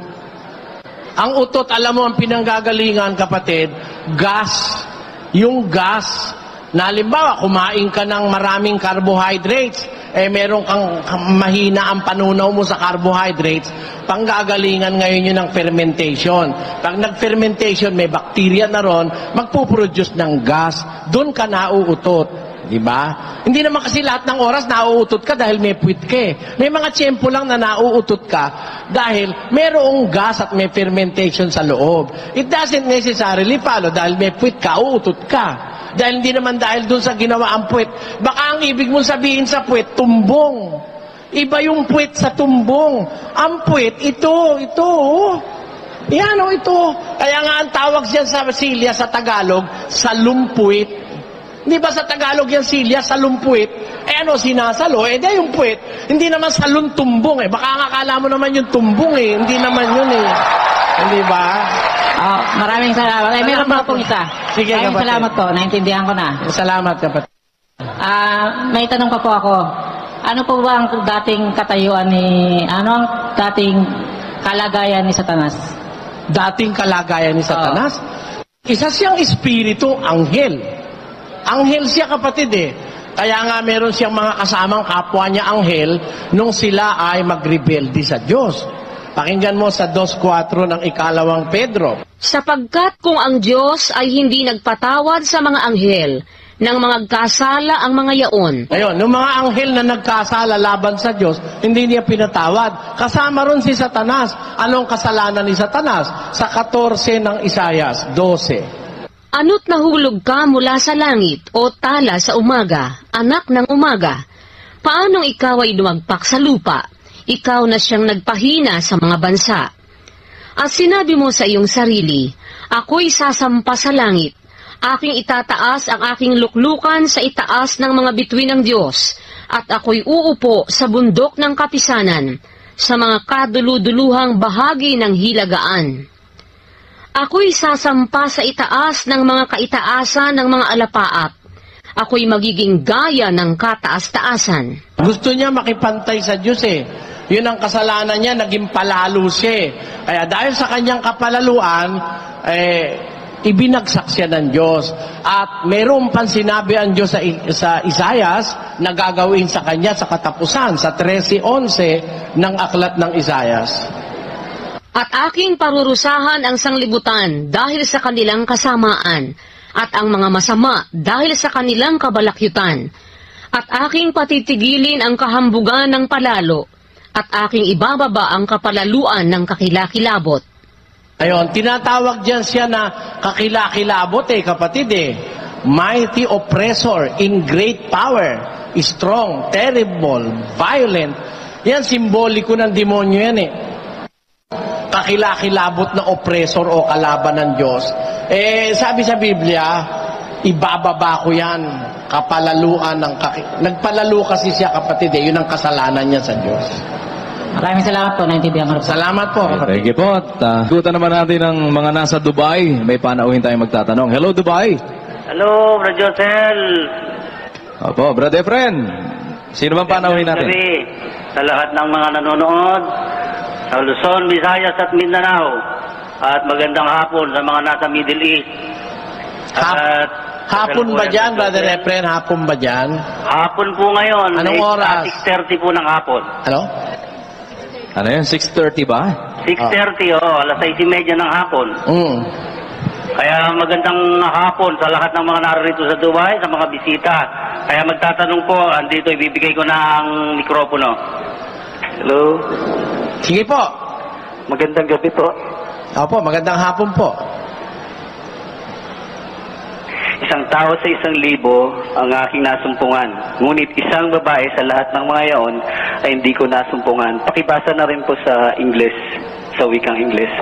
Ang utot, alam mo, ang pinanggagalingan, kapatid, gas. Yung gas, na halimbawa, kumain ka ng maraming carbohydrates, meron kang mahina ang panunaw mo sa carbohydrates, panggagalingan ngayon yun ng fermentation. Pag nag-fermentation, may bacteria na ron, magpuproduce ng gas, doon ka nauutot. Di ba? Hindi naman kasi lahat ng oras nauutot ka dahil may puwit ka eh. May mga tiyempo lang na nauutot ka dahil mayroong gas at may fermentation sa loob. It doesn't necessarily follow dahil may puwit ka, uutot ka. Dahil hindi naman dahil dun sa ginawa ang puwit. Baka ang ibig mong sabihin sa puwit, tumbong. Iba yung puwit sa tumbong. Ang puwit, ito. Yan o, ito. Kaya nga ang tawag siya sa silya sa Tagalog, salumpuit. Di ba sa Tagalog yan silya, salumpuit? Sinasalo? Di yung puwit. Hindi naman saluntumbong eh. Baka nga akala mo naman yung tumbong eh. Hindi naman yun eh. Hindi ba? Maraming salamat. Meron pa pong isa. Sige, maraming salamat po. Naintindihan ko na. Salamat, kapatid. May tanong pa po ako. Ano po ba ang dating katayuan ang dating kalagayan ni Satanas? Dating kalagayan ni Satanas? Isa siyang espiritu, anghel. Anghel siya, kapatid eh. Kaya nga meron siyang mga kasamang kapwa niya anghel nung sila ay magrebelde sa Diyos. Pakinggan mo sa 2:4 ng 2 Pedro. Sapagkat kung ang Diyos ay hindi nagpatawad sa mga anghel, nang mga kasala ang mga yaon. Ayun, nung mga anghel na nagkasala laban sa Diyos, hindi niya pinatawad. Kasama ron si Satanas. Anong kasalanan ni Satanas? Sa 14 ng Isaias 12. Ano't nahulog ka mula sa langit o tala sa umaga, anak ng umaga? Paanong ikaw ay lumagpak sa lupa? Ikaw na siyang nagpahina sa mga bansa. At sinabi mo sa iyong sarili, ako'y sasampa sa langit. Aking itataas ang aking luklukan sa itaas ng mga bituin ng Diyos, at ako'y uupo sa bundok ng kapisanan, sa mga kaduluduluhang bahagi ng hilagaan. Ako'y sasampa sa itaas ng mga kaitaasan ng mga alapaap. Ako'y magiging gaya ng kataas-taasan. Gusto niya makipantay sa Diyos eh. Yun ang kasalanan niya, naging palalo siya eh. Kaya dahil sa kanyang kapalaluan, ibinagsak siya ng Diyos. At mayroon pang sinabi ang Diyos sa Isaias na gagawin sa kanya sa katapusan, sa 13:11 ng aklat ng Isaias. At aking parurusahan ang sanglibutan dahil sa kanilang kasamaan, at ang mga masama dahil sa kanilang kabalakyutan. At aking patitigilin ang kahambugan ng palalo, at aking ibababa ang kapalaluan ng kakilakilabot. Ayon, tinatawag diyan siya na kakilakilabot kapatid Mighty oppressor in great power, strong, terrible, violent. Yan, simboliko ng demonyo yan Kakilakilabot na oppressor o kalaban ng Diyos. Sabi sa Biblia, ibababa ko yan, kapalaluan ng nagpalalo kasi siya, kapatid yun ang kasalanan niya sa Diyos. Maraming salamat po, naintindihan ko. Salamat po. Thank you po. Gutan naman natin ang mga nasa Dubai. May panauhin tayong magtatanong. Hello, Dubai. Hello, Brad Josel. Opo, Brad Efren. Sino bang panauhin natin? Sa lahat ng mga nanonood, sa Luzon, Visayas at Mindanao. At magandang hapon sa mga nasa Middle East. Hapon ba dyan, Brother Efren? Hapon ba dyan? Hapon po ngayon. Anong oras? 6:30 po ng hapon. Ano? Ano yun? 6:30 ba? 6:30, alas 6:30 ng hapon. Kaya magandang hapon sa lahat ng mga narito sa Dubai, sa mga bisita. Kaya magtatanong po, andito ibibigay ko na ang mikropono. Hello? Sige po. Magandang gabi po. Opo, magandang hapon po. 1,000 sa 1,000 ang aking nasumpungan. Ngunit isang babae sa lahat ng mga yaon ay hindi ko nasumpungan. Pakibasa na rin po sa Ingles, sa wikang Ingles.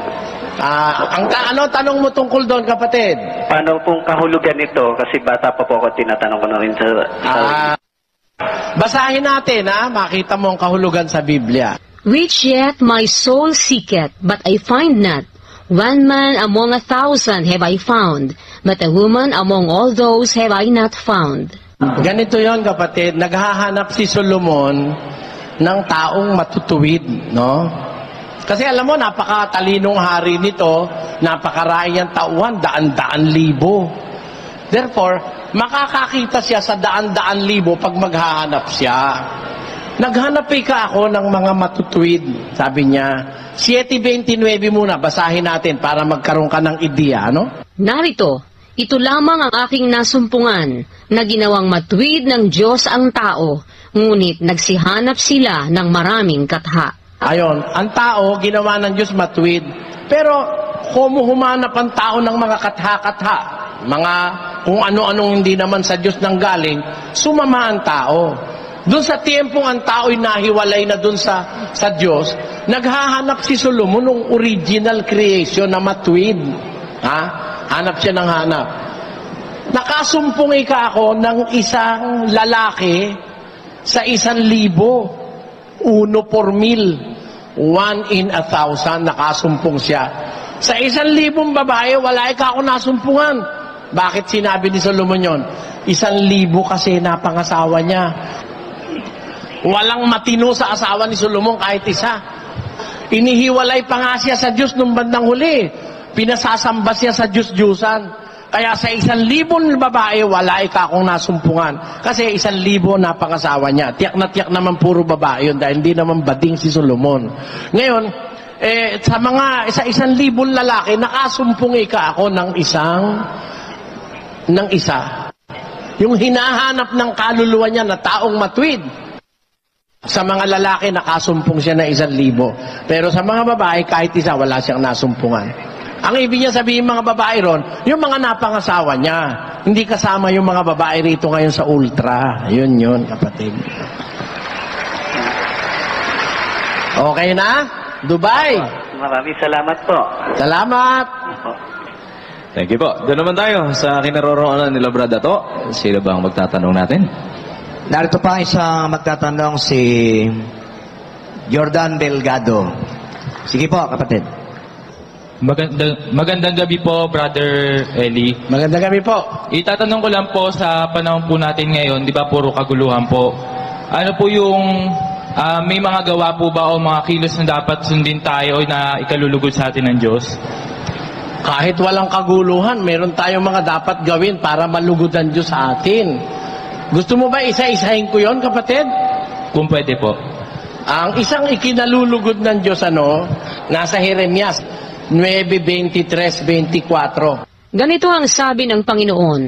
Ano tanong mo tungkol doon, kapatid? Paano pong kahulugan nito? Kasi bata pa po ako, tinatanong ko na rin sa basahin natin, makita mo ang kahulugan sa Biblia. Which yet my soul seeketh, but I find not. One man among 1,000 have I found, but a woman among all those have I not found. Ganito yon, kapatid. Naghahanap si Solomon ng taong matutuwid, no? Kasi alam mo, napakatalinong hari nito, napakarami niyang tauhan, daan-daan libo. Therefore, makakakita siya sa daan-daan libo pag maghahanap siya. Naghanap ka ako ng mga matutuwid, sabi niya. 7:29 muna, basahin natin para magkaroon ka ng ideya, no? Narito, Ito lamang ang aking nasumpungan, na ginawang matuwid ng Diyos ang tao, ngunit nagsihanap sila ng maraming katha. Ayon, ang tao, ginawa ng Diyos matuwid. Pero, humanap ang tao ng mga katha-katha, mga kung ano-anong hindi naman sa Diyos nang galing, sumama ang tao. Doon sa tiempong ang tao'y nahiwalay na doon sa Diyos, naghahanap si Solomon ng original creation na matuwid. Hanap siya ng hanap. Nakasumpong ako ng isang lalaki sa 1,000. 1 por mil. 1 in 1,000. Nakasumpong siya. Sa 1,000 babae, wala ako nasumpungan. Bakit sinabi ni Solomon yun? 1,000 kasi napangasawa niya. Walang matino sa asawa ni Solomon kahit isa. Inihiwalay pa nga siya sa Diyos nung bandang huli. Pinasasamba siya sa Diyos-Diyusan. Kaya sa 1,000 babae, wala akong nasumpungan. Kasi 1,000 napangasawa niya. Tiyak na tiyak naman puro babae yun dahil hindi naman bading si Solomon. Ngayon, sa 1,000 lalaki, nakasumpong ako ng isa. Yung hinahanap ng kaluluwa niya na taong matuwid. Sa mga lalaki, nakasumpong siya na 1,000. Pero sa mga babae, kahit isa, wala siyang nasumpungan. Ang ibig niya sabihin mga babae ron, yung mga napangasawa niya. Hindi kasama yung mga babae rito ngayon sa ultra. Yun, kapatid. Okay na? Dubai. Maraming salamat po. Salamat. Thank you po. Doon naman tayo sa kinaroroonan nila Brad Dato. Sino ba ang magtatanong natin? Narito pa isang magtatanong si Jordan Delgado. Sige po, kapatid. Magandang gabi po, Brother Eli. Magandang gabi po. Itatanong ko lang po sa panahon po natin ngayon, di ba puro kaguluhan po. Ano po yung may mga gawa po ba o mga kilos na dapat sundin tayo na ikalulugod sa atin ng Diyos? Kahit walang kaguluhan, meron tayong mga dapat gawin para malugod ang Diyos sa atin. Gusto mo ba isa-isahin ko yon, kapatid? Kung pwede po. Ang isang ikinalulugod ng Diyos, nasa Jeremias 9:23-24. Ganito ang sabi ng Panginoon,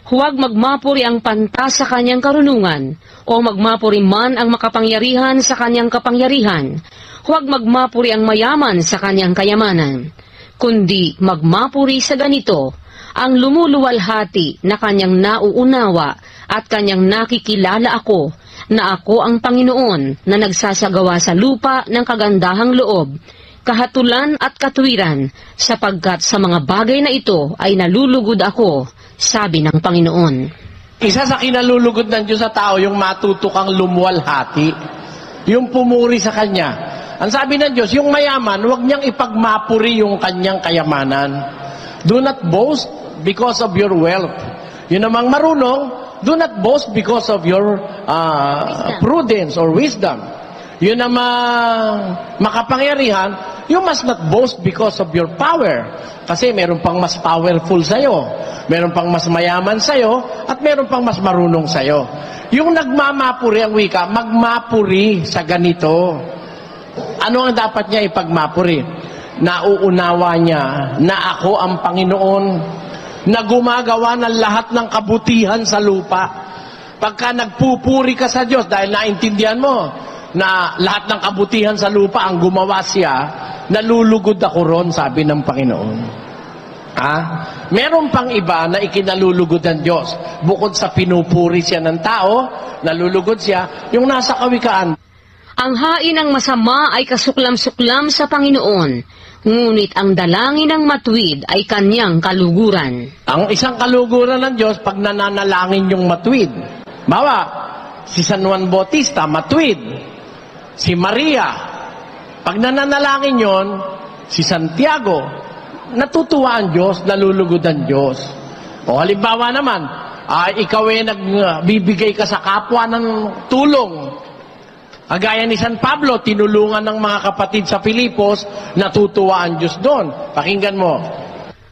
huwag magmapuri ang panta sa kanyang karunungan, o magmapuri man ang makapangyarihan sa kanyang kapangyarihan. Huwag magmapuri ang mayaman sa kanyang kayamanan, kundi magmapuri sa ganito, ang lumuluwalhati na kanyang nauunawa at kanyang nakikilala ako, na ako ang Panginoon na nagsasagawa sa lupa ng kagandahang loob, kahatulan at katwiran, sapagkat sa mga bagay na ito ay nalulugod ako, sabi ng Panginoon. Isa sa kinalulugod ng Diyos sa tao, yung matuto kang lumuwalhati, yung pumuri sa Kanya. Ang sabi ng Diyos, yung mayaman, huwag niyang ipagmapuri yung kanyang kayamanan. Do not boast because of your wealth. Yun namang marunong, do not boast because of your prudence or wisdom. Yun namang makapangyarihan, you must not boast because of your power. Kasi meron pang mas powerful sa'yo, meron pang mas mayaman sa'yo, at meron pang mas marunong sa'yo. Yung nagmamapuri ang wika, magmapuri sa ganito. Ano ang dapat niya ipagmapuri? Nauunawa niya na ako ang Panginoon na gumagawa ng lahat ng kabutihan sa lupa. Pagka nagpupuri ka sa Diyos dahil naintindihan mo na lahat ng kabutihan sa lupa ang gumawa siya, nalulugod ako ron, sabi ng Panginoon. Meron pang iba na ikinalulugod ng Diyos. Bukod sa pinupuri siya ng tao, nalulugod siya, yung nasa kawikaan. Ang hain ng masama ay kasuklam-suklam sa Panginoon, ngunit ang dalangin ng matuwid ay kanyang kaluguran. Ang isang kaluguran ng Diyos pag nananalangin yung matuwid. Bawa, si San Juan Bautista, matuwid. Si Maria, pag nananalangin yon, si Santiago, natutuwa ang Diyos, nalulugod ang Diyos. O halimbawa naman, ikaw ay nagbibigay ka sa kapwa ng tulong. Agaya ni San Pablo, tinulungan ng mga kapatid sa Filipos, natutuwa ang Diyos doon. Pakinggan mo.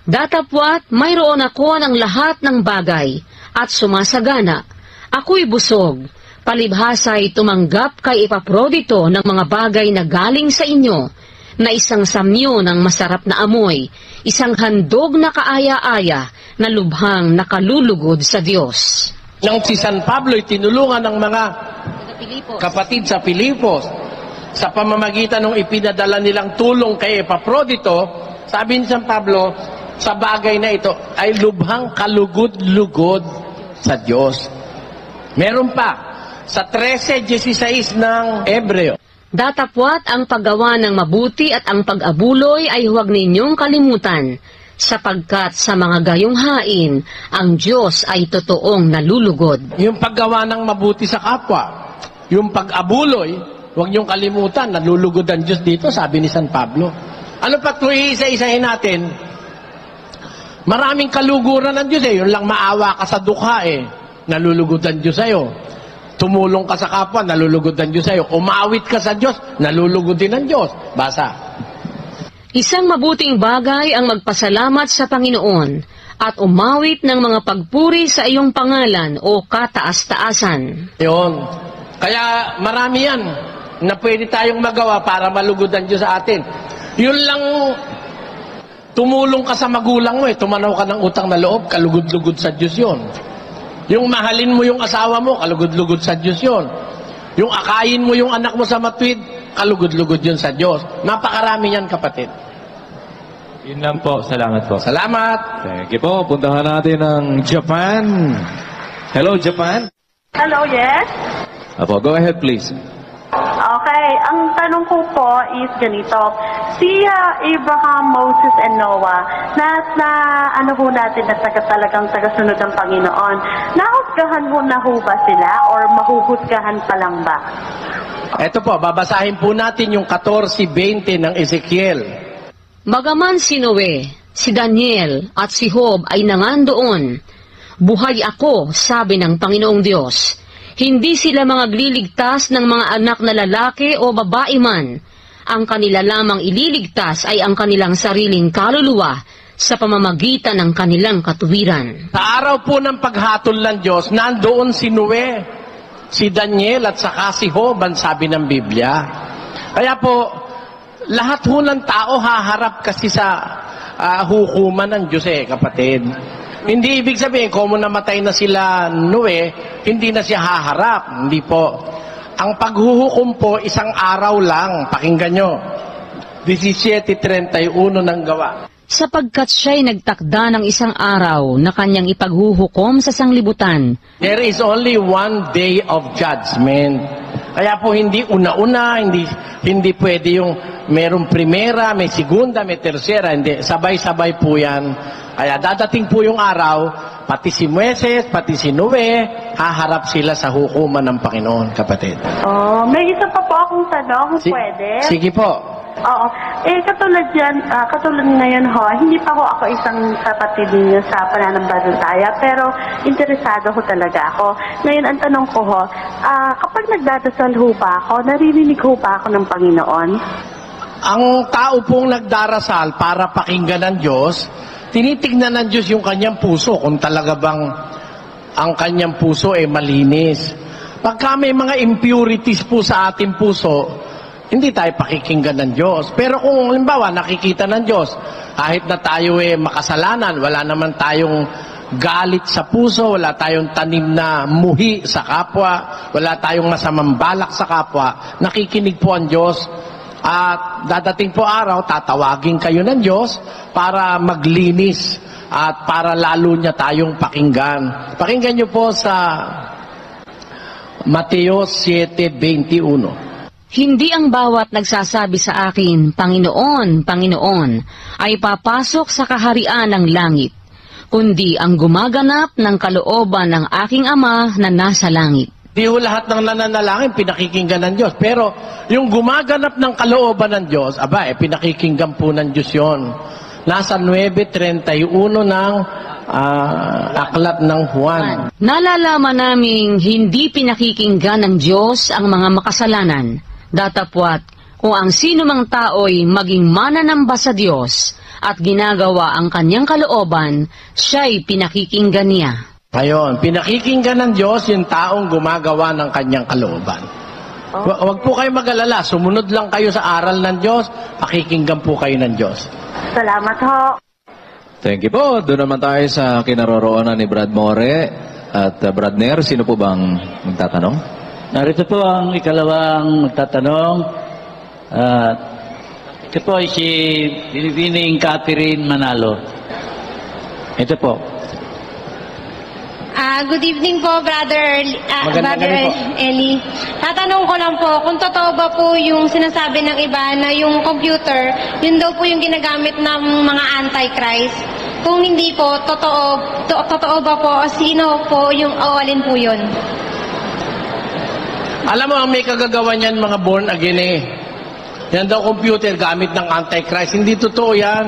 Datapwat, mayroon ako ng lahat ng bagay, at sumasagana. Ako'y busog. Palibhasa'y tumanggap kay Epaprodito ng mga bagay na galing sa inyo. na isang samyo ng masarap na amoy, isang handog na kaaya-aya na lubhang nakalulugod sa Diyos. Nang si San Pablo'y tinulungan ng mga kapatid sa Pilipos sa pamamagitan ng ipinadala nilang tulong kay Epaprodito, sabi ni San Pablo, sa bagay na ito ay lubhang kalugod-lugod sa Diyos. Meron pa, sa 13:16 ng Hebreo. Datapwat ang paggawa ng mabuti at ang pag-abuloy ay huwag ninyong kalimutan, sapagkat sa mga gayong hain, ang Diyos ay totoong nalulugod. Yung paggawa ng mabuti sa kapwa, yung pag-abuloy, huwag niyong kalimutan, nalulugod ang Diyos dito, sabi ni San Pablo. Ano pa kung iisa-isahin natin? Maraming kaluguran ng Diyos Yun lang maawa ka sa dukha nalulugod ang Diyos sa'yo. Tumulong ka sa kapwa, nalulugod ang Diyos sa'yo. Umawit ka sa Diyos, nalulugod din ang Diyos. Basa. Isang mabuting bagay ang magpasalamat sa Panginoon at umawit ng mga pagpuri sa iyong pangalan o kataas-taasan. Yun. Kaya marami yan na pwede tayong magawa para malugod ang Diyos sa atin. Yun lang, tumulong ka sa magulang mo tumanaw ka ng utang na loob, kalugod-lugod sa Diyos yun. Yung mahalin mo yung asawa mo, kalugod-lugod sa Diyos yun. Yung akayin mo yung anak mo sa matuwid, kalugod-lugod yun sa Diyos. Napakarami yan, kapatid. Yun lang po. Salamat po. Salamat. Thank you po. Puntahan natin ang Japan. Hello, Japan. Hello, yes? Apo, go ahead please. Okay, ang tanong ko po is ganito. Si Abraham, Moses, and Noah, ano ho natin na talagang tagasunod ng Panginoon, nahusgahan ho na ho ba sila or mahuhusgahan pa lang ba? Ito po, babasahin po natin yung 14:20 ng Ezekiel. Bagaman si Noe, si Daniel at si Job ay nangandoon, buhay ako, sabi ng Panginoong Diyos. Hindi sila mga gliligtas ng mga anak na lalaki o babae man. Ang kanila lamang ililigtas ay ang kanilang sariling kaluluwa sa pamamagitan ng kanilang katuwiran. Sa araw po ng paghatol ng Diyos, nandoon si Noe, si Daniel at saka si Job, ang sabi ng Biblia. Kaya po, lahat ho ng tao haharap kasi sa hukuman ng Diyos kapatid. Hindi ibig sabihin, kung namatay na sila Noe, hindi na siya haharap. Hindi po. Ang paghuhukom po, isang araw lang. Pakinggan nyo. 17:31 ng Gawa. Sapagkat siya'y nagtakda ng isang araw na kanyang ipaghuhukom sa sanglibutan. There is only one day of judgment. Kaya po hindi una-una, hindi pwede yung merong primera, may segunda, may tersera. Hindi, sabay-sabay po yan. Kaya dadating po yung araw, pati si Moises, pati si Noe, haharap sila sa hukuman ng Panginoon, kapatid. Oh, may isa pa po akong tanong, pwede? Sige po. Oo. Katulad yan, katulad ngayon hindi pa ako isang kapatid ninyo sa pananampalataya, pero interesado ho talaga ako. Ngayon, ang tanong ko kapag nagdadasal ho ba ako, naririnig ho ba ako ng Panginoon? Ang tao pong nagdarasal para pakinggan ng Diyos, tinitignan ng Diyos yung kanyang puso, kung talaga bang ang kanyang puso malinis. Pagka may mga impurities po sa ating puso, hindi tayo pakikinggan ng Diyos. Pero kung halimbawa nakikita ng Diyos, kahit na tayo makasalanan, wala naman tayong galit sa puso, wala tayong tanim na muhi sa kapwa, wala tayong masamang balak sa kapwa, nakikinig po ang Diyos. At dadating po araw, tatawagin kayo ng Diyos para maglinis at para lalo niya tayong pakinggan. Pakinggan niyo po sa Mateo 7:21. Hindi ang bawat nagsasabi sa akin, Panginoon, Panginoon, ay papasok sa kaharian ng langit, kundi ang gumaganap ng kalooban ng aking Ama na nasa langit. Di ho lahat ng nananalangin pinakikinggan ng Diyos. Pero yung gumaganap ng kalooban ng Diyos, pinakikinggan po ng Diyos yun. Nasa 9:31 ng aklat ng Juan. Nalalaman naming hindi pinakikinggan ng Diyos ang mga makasalanan. Datapwat, kung ang sino mang tao'y maging mananamba sa Diyos at ginagawa ang kanyang kalooban, siya'y pinakikinggan niya. Ngayon, pinakikinggan ng Diyos yung taong gumagawa ng kanyang kalooban. Huwag po kayo mag-alala. Sumunod lang kayo sa aral ng Diyos. Pakikinggan po kayo ng Diyos. Salamat ho. Thank you po. Doon naman tayo sa kinaroroonan ni Brad More at Brad Ner. Sino po bang magtatanong? Narito po ang ikalawang magtatanong. Ito po ay si Binibining Catherine Manalo. Ito po. Good evening po, Brother Eli. Tatanong ko lang po, kung totoo ba po yung sinasabi ng iba na yung computer, yun daw po yung ginagamit ng mga antichrist. Kung hindi po, totoo ba po, sino po yung awalin po yun? Alam mo, ang may kagagawa niyan mga born again eh. Yan daw computer gamit ng antichrist. Hindi totoo yan.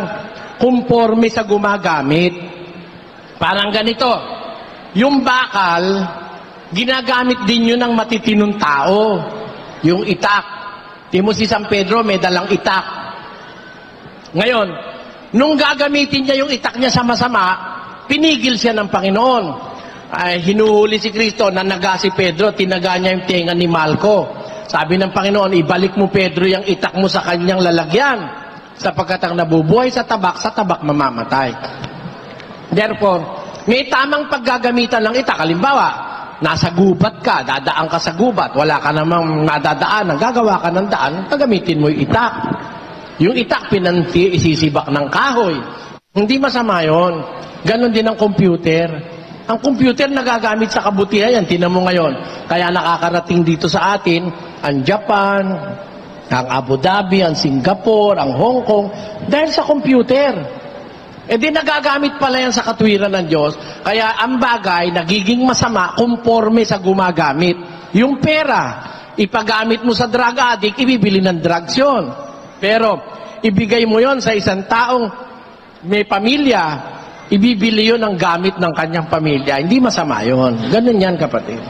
Conforme sa gumagamit. Parang ganito. Yung bakal, ginagamit din yun ng matitinong tao. Yung itak. Timo si San Pedro, may dalang itak. Ngayon, nung gagamitin niya yung itak niya sa masama, pinigil siya ng Panginoon. Hinuhuli si Kristo, nanaga si Pedro, tinaga niya yung tenga ni Malco. Sabi ng Panginoon, ibalik mo Pedro yung itak mo sa kanyang lalagyan, sapagkat ang nabubuhay sa tabak mamamatay. Therefore, may tamang paggagamitan ng itak. Halimbawa, nasa gubat ka, dadaan ka sa gubat, wala ka namang nadadaan, gagawa ka ng daan, gagamitin mo yung itak. Yung itak, isisibak ng kahoy. Hindi masama yun. Ganon din ang computer. Ang computer nagagamit sa kabutihan yan. Tinan mo ngayon. Kaya nakakarating dito sa atin, ang Japan, ang Abu Dhabi, ang Singapore, ang Hong Kong, dahil sa computer. E di nagagamit pala yan sa katwiran ng Diyos. Kaya ang bagay nagiging masama conforme sa gumagamit. Yung pera, ipagamit mo sa drug addict, ibibili ng drugs yun. Pero ibigay mo yon sa isang taong may pamilya, ibibili yun ng gamit ng kanyang pamilya. Hindi masama yun. Ganun yan, kapatid.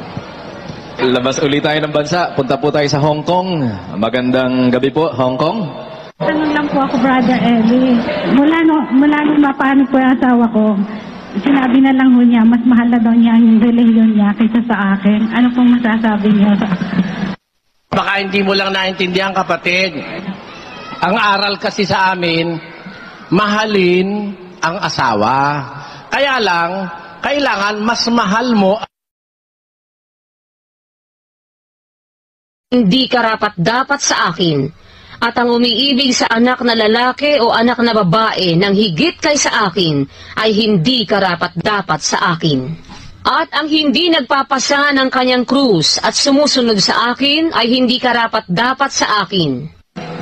Labas ulit tayo ng bansa. Punta po tayo sa Hong Kong. Magandang gabi po, Hong Kong. Tanong lang po ako, Brother Eli. Mula nung mapano po yung asawa ko, sinabi na lang ho niya, mas mahal na daw niya yung religion niya kaysa sa akin. Ano pong masasabi niyo? Baka hindi mo lang naintindihan, kapatid. Ang aral kasi sa amin, mahalin ang asawa. Kaya lang, kailangan mas mahal mo. Hindi karapat-dapat sa akin. At ang umiibig sa anak na lalaki o anak na babae nang higit kay sa akin ay hindi karapat-dapat sa akin. At ang hindi nagpapasa ng kanyang krus at sumusunod sa akin ay hindi karapat-dapat sa akin.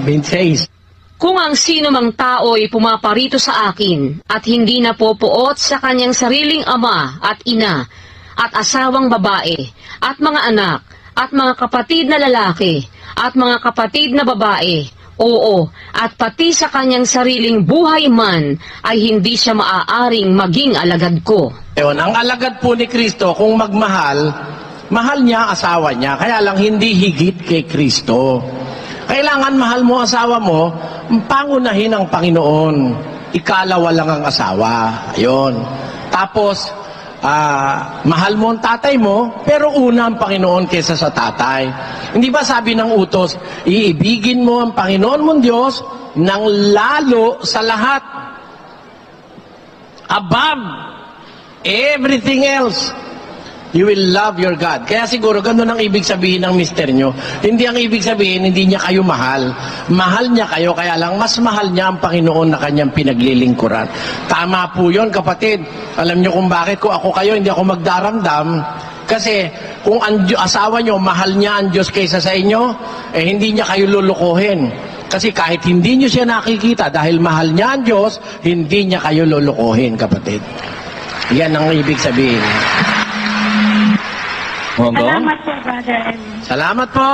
26. Kung ang sino mang tao ay pumaparito sa akin at hindi napopuot sa kanyang sariling ama at ina at asawang babae at mga anak at mga kapatid na lalaki at mga kapatid na babae, oo, at pati sa kanyang sariling buhay man, ay hindi siya maaaring maging alagad ko. Ang alagad po ni Kristo, kung magmahal, mahal niya asawa niya, kaya lang hindi higit kay Kristo. Kailangan mahal mo asawa mo, pangunahin ang Panginoon. Ikalawa lang ang asawa. Ayun. Tapos, mahal mo ang tatay mo, pero una ang Panginoon kesa sa tatay. Hindi ba sabi ng utos, iibigin mo ang Panginoon mong Diyos ng lalo sa lahat. Above everything else, you will love your God. Kaya siguro ganun ang ibig sabihin ng mister nyo. Hindi ang ibig sabihin, hindi niya kayo mahal. Mahal niya kayo, kaya lang mas mahal niya ang Panginoon na kanyang pinaglilingkuran. Tama po yun, kapatid. Alam niyo kung bakit, kung ako kayo, hindi ako magdaramdam. Kasi kung ang asawa nyo, mahal niya ang Diyos kaysa sa inyo, eh hindi niya kayo lulukuhin. Kasi kahit hindi niyo siya nakikita, dahil mahal niya ang Diyos, hindi niya kayo lulukuhin, kapatid. Yan ang ibig sabihin. Salamat po, Brother Eli. Salamat po.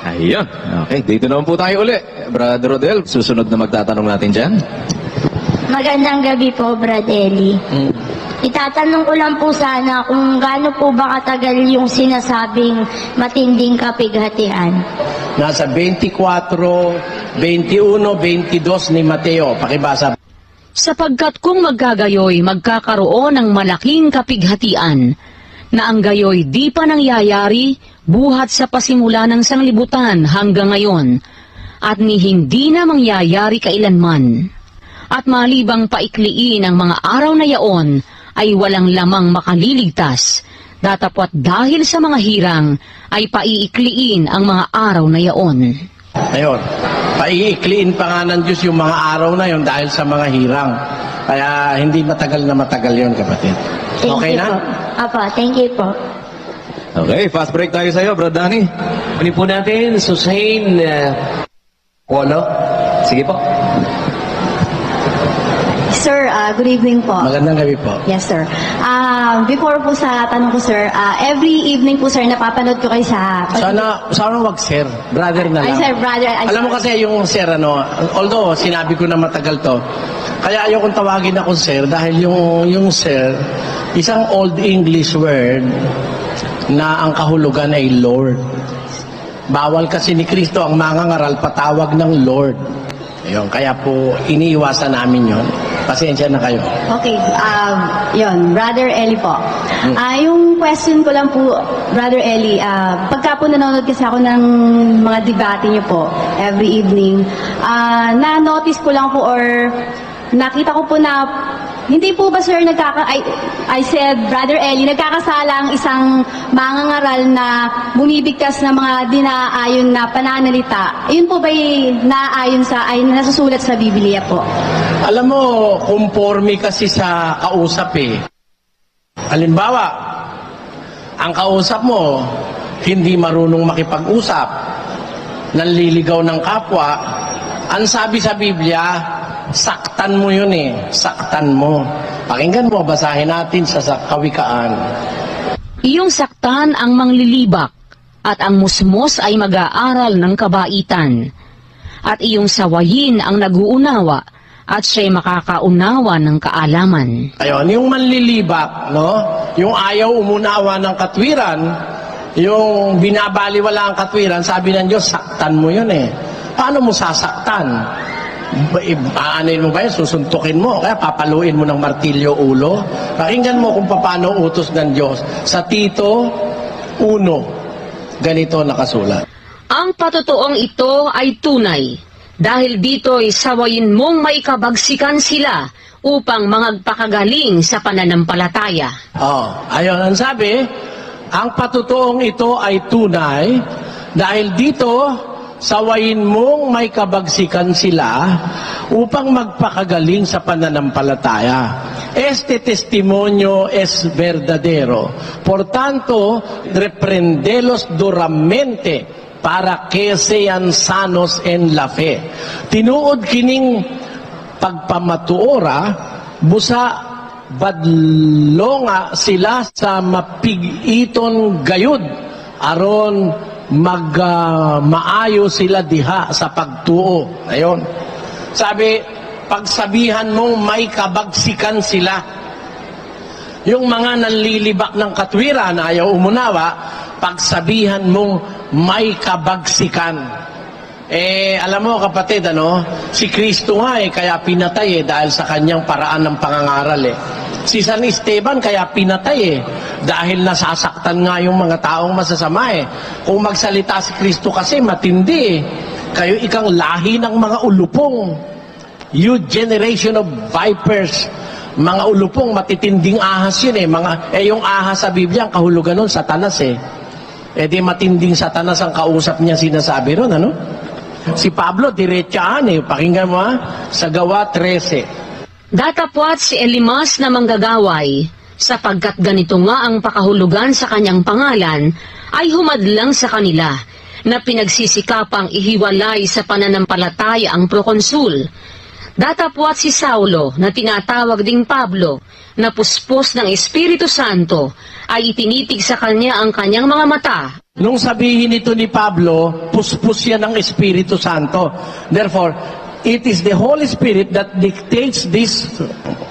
Ayun. Okay, dito naman po tayo uli. Brother Rodel, susunod na magtatanong natin dyan. Magandang gabi po, Brad Eli. Itatanong ko lang po sana kung gaano po ba katagal yung sinasabing matinding kapighatian. Nasa 24, 21, 22 ni Mateo. Pakibasa. Sapagkat kung magkagayoy magkakaroon ng malaking kapighatian, na ang gayoy di pa nangyayari buhat sa pasimula ng sanglibutan hanggang ngayon, at ni hindi na mangyayari kailanman. At malibang paikliin ang mga araw na yaon, ay walang lamang makaliligtas, datapwat dahil sa mga hirang, ay paiikliin ang mga araw na yaon. Ayun, paiikliin pa nga ng Diyos yung mga araw na yun dahil sa mga hirang. Kaya hindi matagal na matagal yun, kapatid. Okay na? Apa, thank you po. Okay, fast break tayo sa'yo, Brad Danny. Kunin po natin, Susain Polo. Sige po. Sir, good evening po. Magandang gabi po. Yes, sir. Before po sa tanong ko, sir, every evening po, sir, napapanood ko kayo sa... Sana wag sir. Brother na lang. Ay, sir, brother. Alam mo kasi yung sir, although sinabi ko na matagal to, kaya ayaw kong tawagin akong sir dahil yung sir, isang Old English word na ang kahulugan ay Lord. Bawal kasi ni Kristo ang mangangaral patawag ng Lord. Ayun, kaya po iniiwasan namin yon. Pasensya na kayo. Okay, yun, Brother Eli po. Yung question ko lang po, Brother Eli, pagka po nanonood kasi ako ng mga debate niyo po, every evening, na-notice ko lang po or nakita ko po na hindi po ba, sir, I said, Brother Eli, nagkakasala ang isang mangangaral na bumibigkas ng mga dinaayon na pananalita. Yun po ba'y naayon ay nasusulat sa Biblia po? Alam mo, conforme kasi sa kausap eh. Halimbawa, ang kausap mo, hindi marunong makipag-usap, nanliligaw ng kapwa, ang sabi sa Biblia, saktan mo yun eh. Saktan mo. Pakinggan mo, basahin natin sa Kawikaan. Iyong saktan ang manglilibak, at ang musmos ay mag-aaral ng kabaitan. At iyong sawayin ang nag-uunawa, at siya'y makakaunawa ng kaalaman. Ayun, yung manlilibak, no? Yung ayaw umunawa ng katwiran, yung binabaliwala ang katwiran, sabi ng Diyos, saktan mo yun eh. Paano mo sasaktan? Aanin mo ba yun? Susuntukin mo. Kaya papaluin mo ng martilyo ulo. Pakinggan mo kung paano utos ng Diyos. Sa Tito 1, ganito nakasulat. Ang patotoong ito ay tunay, dahil dito'y sawayin mong maikabagsikan sila upang mangagpakagaling sa pananampalataya. Ayun, ang sabi, ang patotoong ito ay tunay, dahil dito sawayin mong may kabagsikan sila upang magpakagaling sa pananampalataya. Este testimonio es verdadero. Por tanto, reprendelos duramente para que sean sanos en la fe. Tinuod kining pagpamatuora, busa badlonga sila sa mapigiton gayud aron maayo sila diha sa pagtuo. Ayun. Sabi, pagsabihan mong may kabagsikan sila. Yung mga nanlilibak ng katwiran na ayaw umunawa, pagsabihan mong may kabagsikan. Alam mo kapatid, si Kristo nga kaya pinatay dahil sa kanyang paraan ng pangangaral Si San Esteban kaya pinatay dahil nasasaktan nga yung mga taong masasama Kung magsalita si Kristo kasi matindi Kayo ikang lahi ng mga ulupong. You generation of vipers. Mga ulupong, matitinding ahas yun yung ahas sa Biblia, ang kahulugan nun, Satanas di matinding Satanas ang kausap niya sinasabi ron, Si Pablo, diretsaan Pakinggan mo sa Gawa 13. Datapwat si Elimas na manggagaway, sapagkat ganito nga ang pakahulugan sa kanyang pangalan, ay humadlang sa kanila, na pinagsisikapang ihiwalay sa pananampalataya ang prokonsul. Datapwat si Saulo, na tinatawag ding Pablo, na puspos ng Espiritu Santo, ay itinitig sa kanya ang kanyang mga mata. Nung sabihin ito ni Pablo, puspos yan ng Espiritu Santo. Therefore, it is the Holy Spirit that dictates this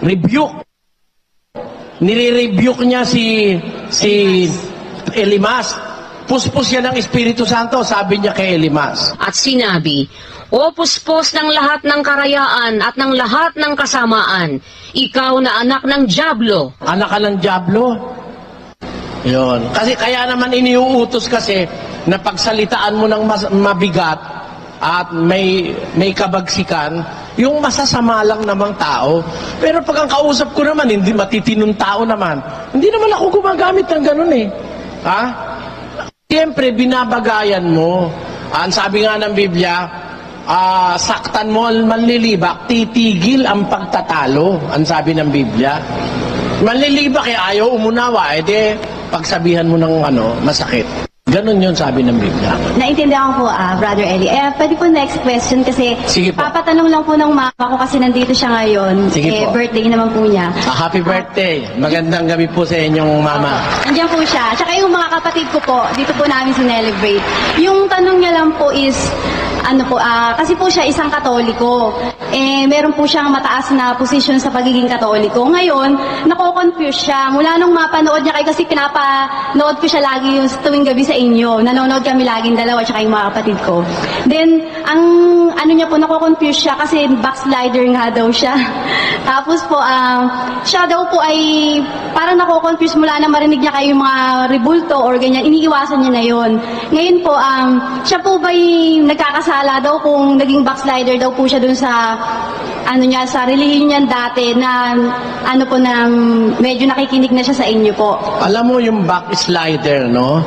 rebuke. Nire-rebuke niya si Elimas. Puspos yan ng Espiritu Santo, sabi niya kay Elimas. At sinabi, O puspos ng lahat ng karayaan at ng lahat ng kasamaan, ikaw na anak ng dyablo. Anak ka ng dyablo? Yun. Kasi kaya naman iniuutos kasi na pagsalitaan mo ng mabigat at may kabagsikan, yung masasama lang namang tao. Pero pag ang kausap ko naman, hindi matitinong tao naman, hindi naman ako gumagamit ng ganun eh. Ha? Siyempre, binabagayan mo. Ang sabi nga ng Biblia, saktan mo ang manlilibak, titigil ang pagtatalo. Ang sabi ng Biblia. Manlilibak eh, ayaw umunawa, edi pagsabihan mo ng masakit. Ganon yun sabi ng Biblia. Naintindihan ko po, Brother Eli. Pwede po next question kasi papatanong lang po ng mama ko kasi nandito siya ngayon. Sige po. Birthday naman po niya. Happy birthday. Magandang gabi po sa inyong mama. Nandiyan po siya. Tsaka yung mga kapatid ko po, dito po namin sinelebrate. Yung tanong niya lang po is, kasi po siya isang Katoliko. Meron po siyang mataas na posisyon sa pagiging Katoliko. Ngayon, nako-confuse siya. Mula nung mapanood niya kasi pinapanood ko siya lagi yung tuwing gabi sa inyo. Nanonood kami laging dalawa tsaka yung mga kapatid ko. Then, ang niya po, nako-confuse siya kasi backslider nga daw siya. Tapos po, siya daw po ay parang nako-confuse mula na marinig niya kayo yung mga rebulto or ganyan. Iniiwasan niya na yon. Ngayon po, siya po ba'y nagkakasala daw kung naging backslider daw po siya dun sa sa relihiyon niya dati na na medyo nakikinig na siya sa inyo po. Alam mo yung backslider, no?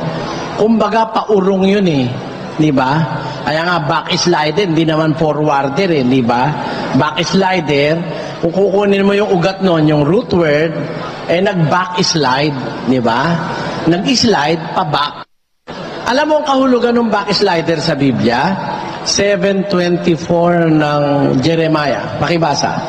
Kumbaga paurong yun eh. Di ba? Kaya nga backslider, hindi naman forwarder eh. Di ba? Backslider, kung kukunin mo yung ugat nun, yung root word, nag-backslide. Di ba? Nag-slide, pa-back. Alam mo ang kahulugan ng backslider sa Biblia? 7:24 ng Jeremiah. Pakibasa.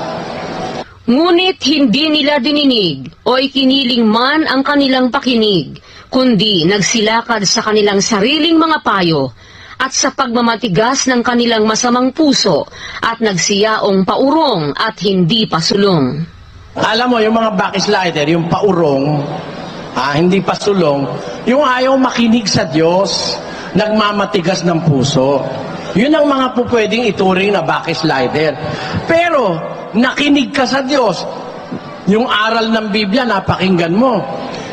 Ngunit hindi nila dininig o ikiniling man ang kanilang pakinig, kundi nagsilakad sa kanilang sariling mga payo at sa pagmamatigas ng kanilang masamang puso at nagsiyaong paurong at hindi pasulong. Alam mo, yung mga backslider, yung paurong, hindi pasulong, yung ayaw makinig sa Diyos, nagmamatigas ng puso. Yun ang mga pupwedeng ituring na backslider. Pero, nakinig ka sa Diyos. Yung aral ng Biblia, napakinggan mo.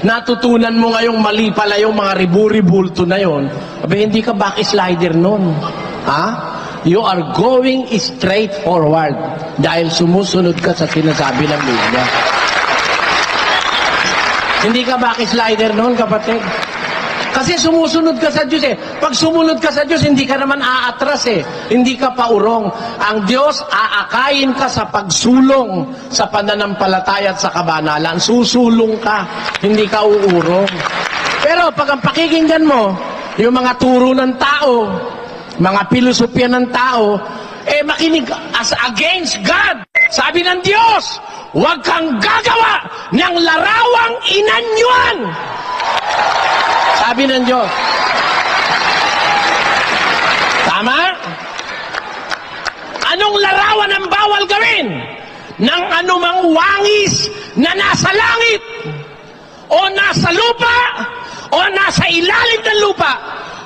Natutunan mo ngayong mali pala yung mga ribu-ribulto na yon. Abi, hindi ka backslider nun. You are going straight forward dahil sumusunod ka sa sinasabi ng Biblia. Hindi ka backslider nun, kapatid. Kasi sumusunod ka sa Diyos eh. Pag sumunod ka sa Diyos, hindi ka naman aatras eh. Hindi ka paurong. Ang Diyos, aakayin ka sa pagsulong sa pananampalataya at sa kabanalan. Susulong ka, hindi ka uurong. Pero pag ang pakikinggan mo, yung mga turo ng tao, mga pilosopya ng tao, makinig as against God. Sabi ng Diyos, huwag kang gagawa ng larawang inanyuan. Sabi ng Diyos. Tama? Anong larawan ang bawal gawin? Ng anumang wangis na nasa langit o nasa lupa o nasa ilalim ng lupa.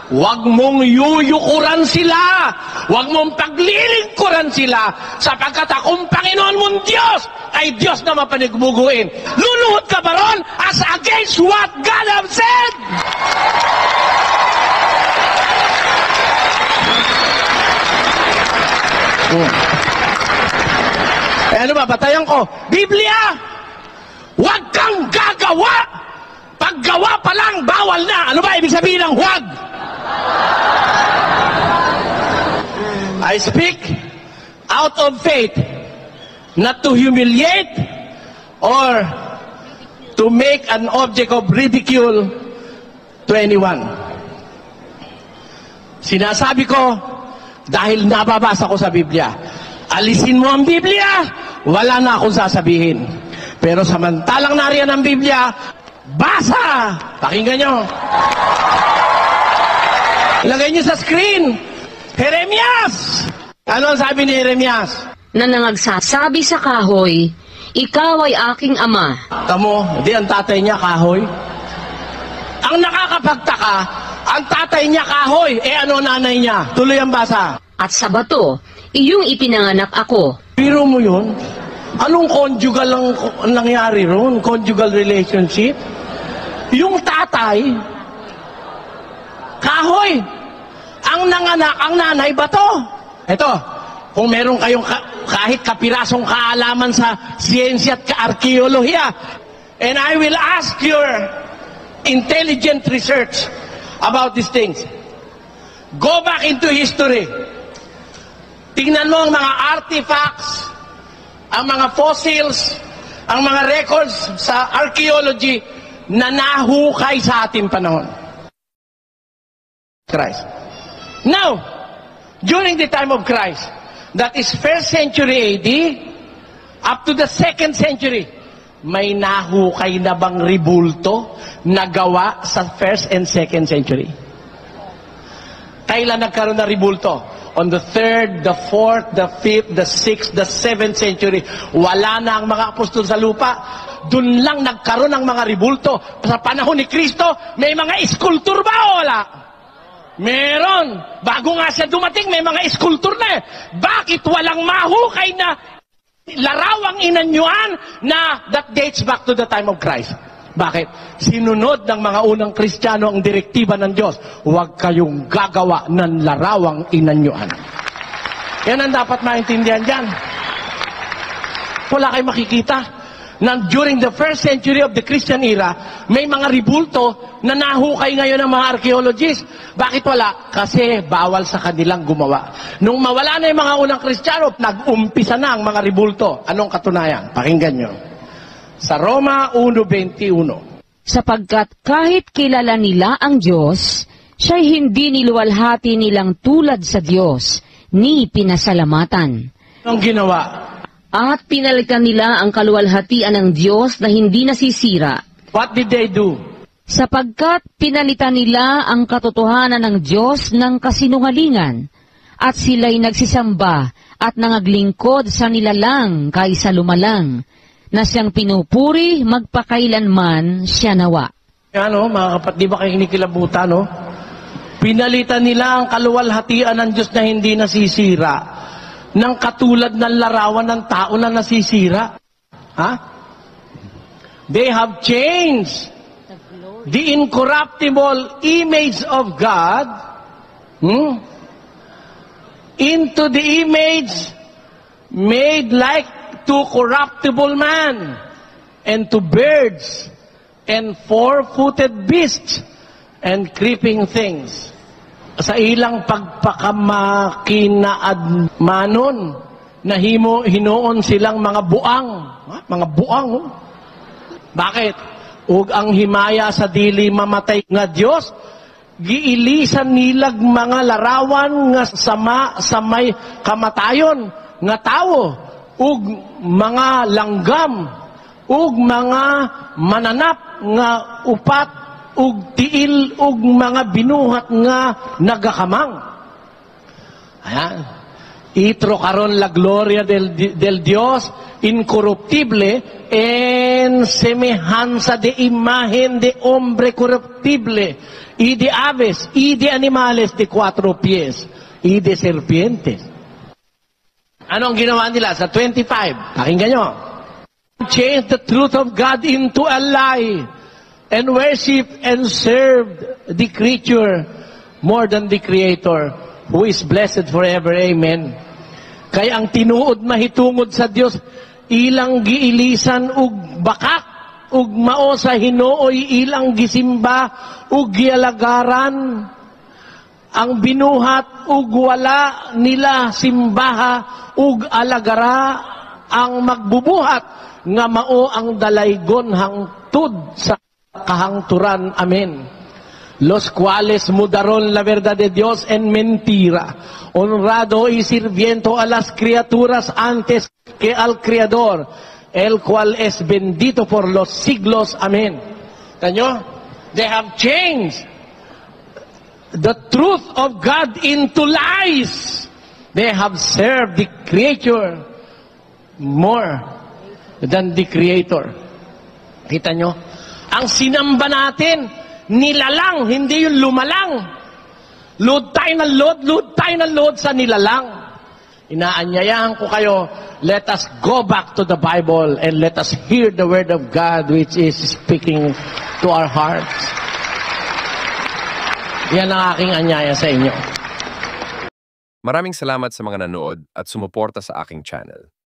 Huwag mong yuyukuran sila. Huwag mong paglilingkuran sila. Sapagkat akong Panginoon mong Diyos ay Diyos na mapanigbuguin. Luluhod ka ba ron as against what God have said? Ano ba, batayan ko? Biblia! Huwag kang gagawa! Paggawa pa lang, bawal na. Ano ba ibig sabihin ng huwag? I speak out of faith, not to humiliate or to make an object of ridicule to anyone. Sinasabi ko dahil nababasa ko sa Biblia. Alisin mo ang Biblia, wala na akong sasabihin. Pero samantalang nariyan ang Biblia, basa! Pakinggan nyo. Lagay nyo sa screen. Jeremias! Ano ang sabi ni Jeremias? Na nangagsasabi sa kahoy, ikaw ay aking ama. Tamo, di ang tatay niya kahoy. Ang nakakapagtaka, ang tatay niya kahoy, ano nanay niya? Tuloy ang basa. At sa bato, iyong ipinanganak ako. Biro mo yun? Anong conjugal ang nangyari ron? Conjugal relationship? Yung tatay, kahoy. Ang nanganak, ang nanay, bato. Ito, kung meron kayong kahit kapirasong kaalaman sa siyensya at arkeolohiya, and I will ask your intelligent research about these things. Go back into history. Tingnan mo ang mga artifacts, ang mga fossils, ang mga records sa archaeology na nahukay sa ating panahon. Christ. Now, during the time of Christ, that is 1st century AD, up to the 2nd century, may nahukay na bang ribulto na gawa sa 1st and 2nd century? Kailan nagkaroon na ribulto? On the 3rd, the 4th, the 5th, the 6th, the 7th century. Wala na ang mga apostol sa lupa. Doon lang nagkaroon ng mga ribulto. Sa panahon ni Kristo, may mga iskultur ba o wala? Meron. Bago nga siya dumating, may mga iskultur na eh. Bakit walang mahukay na larawang inanyuan na that dates back to the time of Christ? Bakit? Sinunod ng mga unang Kristiyano ang direktiba ng Diyos. Huwag kayong gagawa ng larawang inanyuan. Yan ang dapat maintindihan dyan. Wala kayong makikita na during the 1st century of the Christian era, may mga ribulto na nahukay ngayon ng mga archaeologists. Bakit wala? Kasi bawal sa kanilang gumawa. Nung mawala na yung mga unang Kristiyano, nag-umpisa na ang mga ribulto. Anong katunayan? Pakinggan nyo. Sa Roma 1:21. Sapagkat kahit kilala nila ang Diyos, siya'y hindi niluwalhati nilang tulad sa Diyos, ni pinasalamatan. Anong ginawa? At pinalitan nila ang kaluwalhatian ng Diyos na hindi nasisira. What did they do? Sapagkat pinalitan nila ang katotohanan ng Diyos ng kasinungalingan, at sila'y nagsisamba at nangaglingkod sa nilalang kaysa lumalang, na siyang pinupuri magpakailanman siya nawa. Ano, mga kapatid, di ba kayo kinikilabutan, no? Pinalitan nila ang kaluwalhatian ng Diyos na hindi nasisira ng katulad ng larawan ng tao na nasisira. Ha? They have changed the incorruptible image of God into the image made like to corruptible man and to birds and four-footed beasts and creeping things. Sa ilang pagpakamakinaan manon, na hinoon silang mga buang. Mga buang. Oh. Bakit? Ug ang himaya sa dili mamatay nga Dios, giilisan nilag mga larawan nga sama sa may kamatayon nga tawo, ug mga langgam, ug mga mananap nga upat, ug tiil, ug mga binuhat nga nagakamang. Ayan. Itro karon la gloria del Dios incorruptible en semejanza de imagen de hombre corruptible y de aves y de animales de 4 pies y de serpientes. Anong ginawa nila sa 25? Pakinggan nyo. Change the truth of God into a lie and worship and serve the creature more than the Creator, who is blessed forever. Amen. Kaya ang tinuod mahitungod sa Dios, ilang giilisan ug bakak, ug mao sa Hinooy ilang gisimba ug gialagaran. Ang binuhat ug wala nila simbaha ug alagara, ang magbubuhat nga mao ang dalaygon hangtud sa kahangturan. Amen. Los cuales mudaron la verdad de Dios en mentira, honrado y sirviendo a las criaturas antes que al Creador, el cual es bendito por los siglos. Amen. Tanyo? They have changed the truth of God into lies. They have served the creature more than the Creator. Kita nyo? Ang sinamba natin, nilalang, hindi yung lumalang. Load tayo ng load sa nilalang. Inaanyayahan ko kayo, let us go back to the Bible and let us hear the Word of God which is speaking to to our hearts. Yan ang aking anyaya sa inyo. Maraming salamat sa mga nanood at sumuporta sa aking channel.